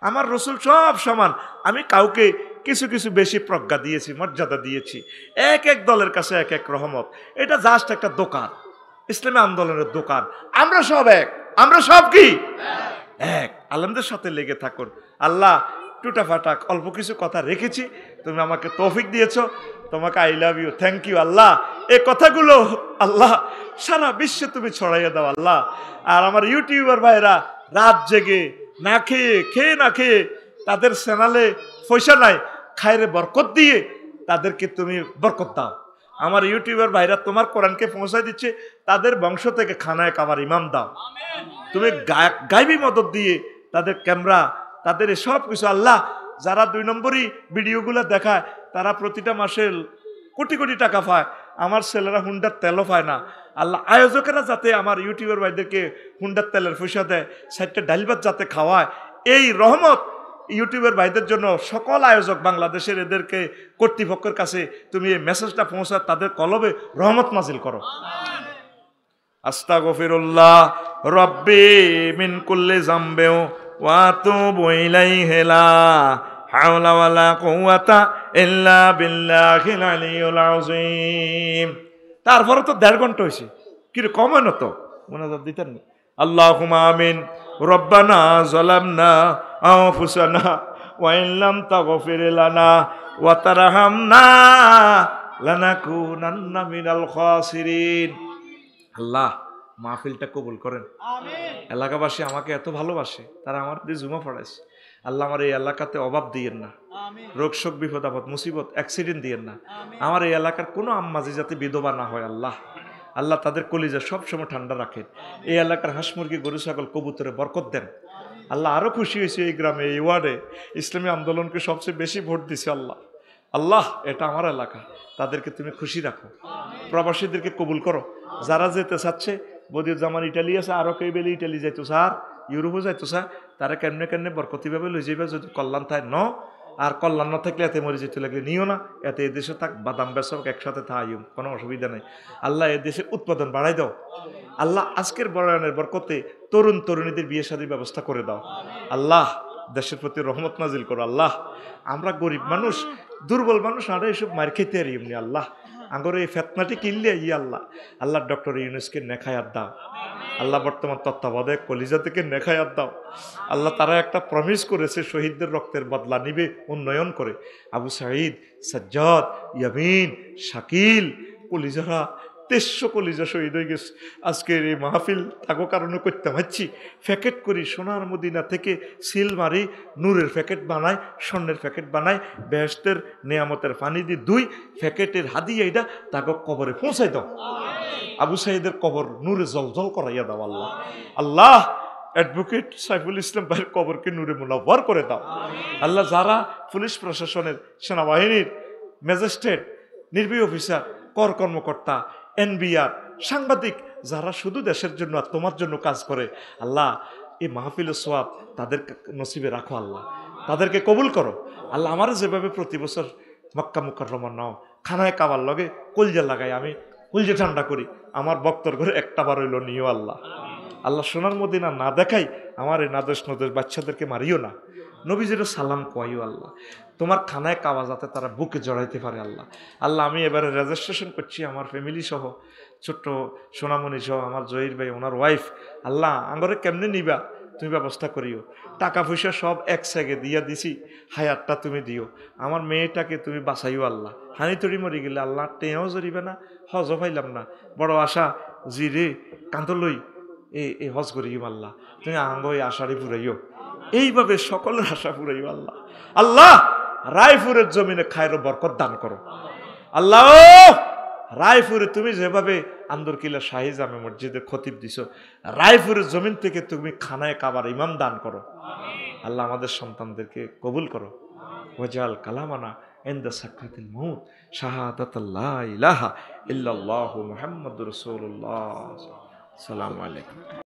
আমার রসুল সব সমান। আমি কাউকে কিছু কিছু বেশি প্রজ্ঞা দিয়েছি, মর্যাদা দিয়েছি। এক এক দলের কাছে এক এক রহমত। এটা জাস্ট একটা দোকান, ইসলামী আন্দোলনের দোকান। আমরা সব এক, আমরা সব কি এক। আলেমদের সাথে লেগে থাকুন। আল্লাহ টুটা ফাটাক অল্প কিছু কথা রেখেছি, তুমি আমাকে তৌফিক দিয়েছো, তোমাকে I love you, thank you আল্লাহ। এই কথাগুলো আল্লাহ সারা বিশ্বে তুমি ছড়াইয়ে দাও আল্লাহ। আর আমার ইউটিউবার ভাইরা রাত জেগে না খেয়ে না খেয়ে তাদের চ্যানেলে পয়সা নাই, খায়রে বরকত দিয়ে তাদেরকে তুমি বরকত দাও। আমার ইউটিউবার ভাইরা তোমার কোরআনকে পৌঁছায় দিচ্ছে, তাদের বংশ থেকে খানায় কাবার ইমাম দাও। তুমি গায়বী মদত দিয়ে তাদের ক্যামেরা, তাদের সব কিছু আল্লাহ। যারা 2 নম্বরই ভিডিওগুলো দেখায় তারা প্রতিটা মাসে কোটি কোটি টাকা পায়। আমার ছেলেরা হুন্ডার তেলও পায় না। আল্লাহ আয়োজকেরা যাতে আমার ইউটিউবার ভাইদেরকে হুন্ডার তেলের পয়সা দেয়, 4টা ডাল ভাত যাতে খাওয়ায়, এই রহমত ইউটিউবের ভাইদের জন্য সকল আয়োজক বাংলাদেশের এদেরকে কর্তৃপক্ষের কাছে তুমি এই মেসেজটা পৌঁছা, তাদের কলবে রহমত নাজিল করো। আস্তাগফিরুল্লাহ রব্বি মিন কুল্লি যামবি ওয়া আতুবু ইলাইহি লা হাওলা ওয়ালা কুওয়াতা ইল্লা বিল্লাহিল আলিয়্যিল আযীম। তারপরে তো 1.5 ঘন্টা হয়েছে, কি কম হয় না তো, মনোযোগ দিতেন না। আল্লাহুম্মা আমিন। রব্বানা যালামনা আনফুসানা ওয়া ইন লাম তাগফির লানা ওয়া তারহামনা লানাকুনান্না মিনাল খাসিরিন। আল্লাহ মাহফিলটা কবুল করেন। এলাকাবাসী আমাকে এত ভালোবাসে, তারা আমার দিয়ে জুমা পড়াইছে। আল্লাহ আমার এই এলাকাতে অভাব দিয়েন না, রোগ শোক বিপদ আপদ মুসিবত অ্যাক্সিডেন্ট দিয়েন না। আমার এই এলাকার কোনো আম্মাজি যাতে বিধবা না হয় আল্লাহ, আল্লাহ তাদের কলিজা সবসময় ঠান্ডা রাখেন। এই এলাকার হাঁস মুরগি গরু ছাগল কবুতরে বরকত দেন আল্লাহ। আরো খুশি হয়েছে এই গ্রামে এই ওয়ার্ডে ইসলামী আন্দোলনকে সবচেয়ে বেশি ভোট দিছে আল্লাহ। আল্লাহ এটা আমার এলাকা, তাদেরকে তুমি খুশি রাখো, প্রবাসীদেরকে কবুল করো। যারা যেতে চাচ্ছে বদির জামান ইটালি আছে, আরো কেউ বেলে ইটালি যাইতো স্যার, ইউরোপও যাইতো স্যার, তারা কেমনে কেমনে বরকতিভাবে লই যাইবা যদি কল্যাণ থায় ন, আর কল্যাণ না থাকলে এতে মরে যেতে লাগলে নিও না। এতে এদেশে থাক বাদাম বেসক একসাথে থাইও, কোনো অসুবিধা নেই। আল্লাহ এদেশে উৎপাদন বাড়াই দাও আল্লাহ। আজকের বরায়নের বরকতে তরুণ তরুণীদের বিয়ে শাদীর ব্যবস্থা করে দাও আল্লাহ। দেশের প্রতি রহমত নাজিল করো আল্লাহ। আমরা গরিব মানুষ, দুর্বল মানুষ, আমরা এসব মার খেতে আর এমনি আল্লাহ। আগর এই ফেতনাটি কিনলে ই আল্লাহ। আল্লাহ ডক্টর ইউনুসকে নেখায়াত দাও আল্লাহ। বর্তমান তত্ত্বাবধায়ক কলিজা থেকে নেখায়াত দাও আল্লাহ। তারা একটা প্রমিস করেছে শহীদদের রক্তের বদলা নিবে উন্নয়ন করে। আবু সাঈদ, সাজ্জাদ, ইয়ামিন, শাকিল কলিজারা 300 কলিজা শহীদ হয়ে গেছে। আজকের এই মাহফিল তাকে কারণে করতে পারছি। প্যাকেট করি সোনার মদিনা থেকে সিল মারি, নূরের প্যাকেট বানায়, স্বর্ণের প্যাকেট বানায়, বেহেশতের নিয়ামতের পানি দিয়ে 2 প্যাকেটের হাদিয়া এটা তাকে কবরে পৌঁছাই দাও। আবু সাঈদের কবর নূরে জলজল করাইয়া দাও আল্লাহ। আল্লাহ অ্যাডভোকেট সাইফুল ইসলাম ভাইয়ের কবরকে নূরে মুনাওয়ার করে দাও আল্লাহ। যারা পুলিশ প্রশাসনের, সেনাবাহিনীর, ম্যাজিস্ট্রেট, নির্বাহী অফিসার, কর কর্মকর্তা, এনবিআর, সাংবাদিক, যারা শুধু দেশের জন্য আর তোমার জন্য কাজ করে আল্লাহ, এই মাহফিলের সোয়াব তাদের নসিবে রাখো আল্লাহ। তাদেরকে কবুল করো আল্লাহ। আমার যেভাবে প্রতি বছর মক্কা মুকাররমা নাও খানায় কাবার লগে কলজা লাগাই, আমি কলজা ঠান্ডা করি, আমার বক্তর ঘরে একটা বার হইল নিও আল্লাহ। আল্লাহ সোনার মদিনা না দেখাই আমার এই নাদোষ নদোষ বাচ্চাদেরকে মারিও না। নবীজির সালাম কয়ও আল্লাহ। তোমার খানায় কাওয়া যাতে তারা বুকে জড়াইতে পারে আল্লাহ। আল্লাহ আমি এবারে রেজিস্ট্রেশন করছি আমার ফ্যামিলি সহ, ছোট্ট সোনামণি সহ, আমার জহির ভাই, ওনার ওয়াইফ। আল্লাহ আঙ্গরে কেমনে নিবা তুমি ব্যবস্থা করিও। টাকা পয়সা সব এক সাইগে দিয়া দিছি, হায়াতটা তুমি দিও। আমার মেয়েটাকে তুমি বাঁচাইও আল্লাহ। হানি তরি মরি গেলে আল্লাহ টেঁও জরিবে না, হজ পাইলাম না, বড় আশা জি রে কান্দলই এই হজ করিও আল্লাহ। তুমি আঙ্গ এই আশারি পুরাইও, এইভাবে সকলের আশা পুরাইও আল্লাহ। আল্লাহ রায়পুরের জমিনে খায়ের বরকত দান করো আল্লাহ। রায়পুরে তুমি যেভাবে আন্দরকিলা শাহী জামে মসজিদে খতিব দিছো, রায়পুরের জমিন থেকে তুমি খানায় কাবার ইমাম দান করো আল্লাহ। আমাদের সন্তানদেরকে কবুল করো। ওয়াজাল কালামানা ইনদা সাকরাতিল মাউত শাহাদাতাল্লা ইলাহা ইল্লাল্লাহু মুহাম্মাদুর রাসূলুল্লাহ। আসসালামু আলাইকুম।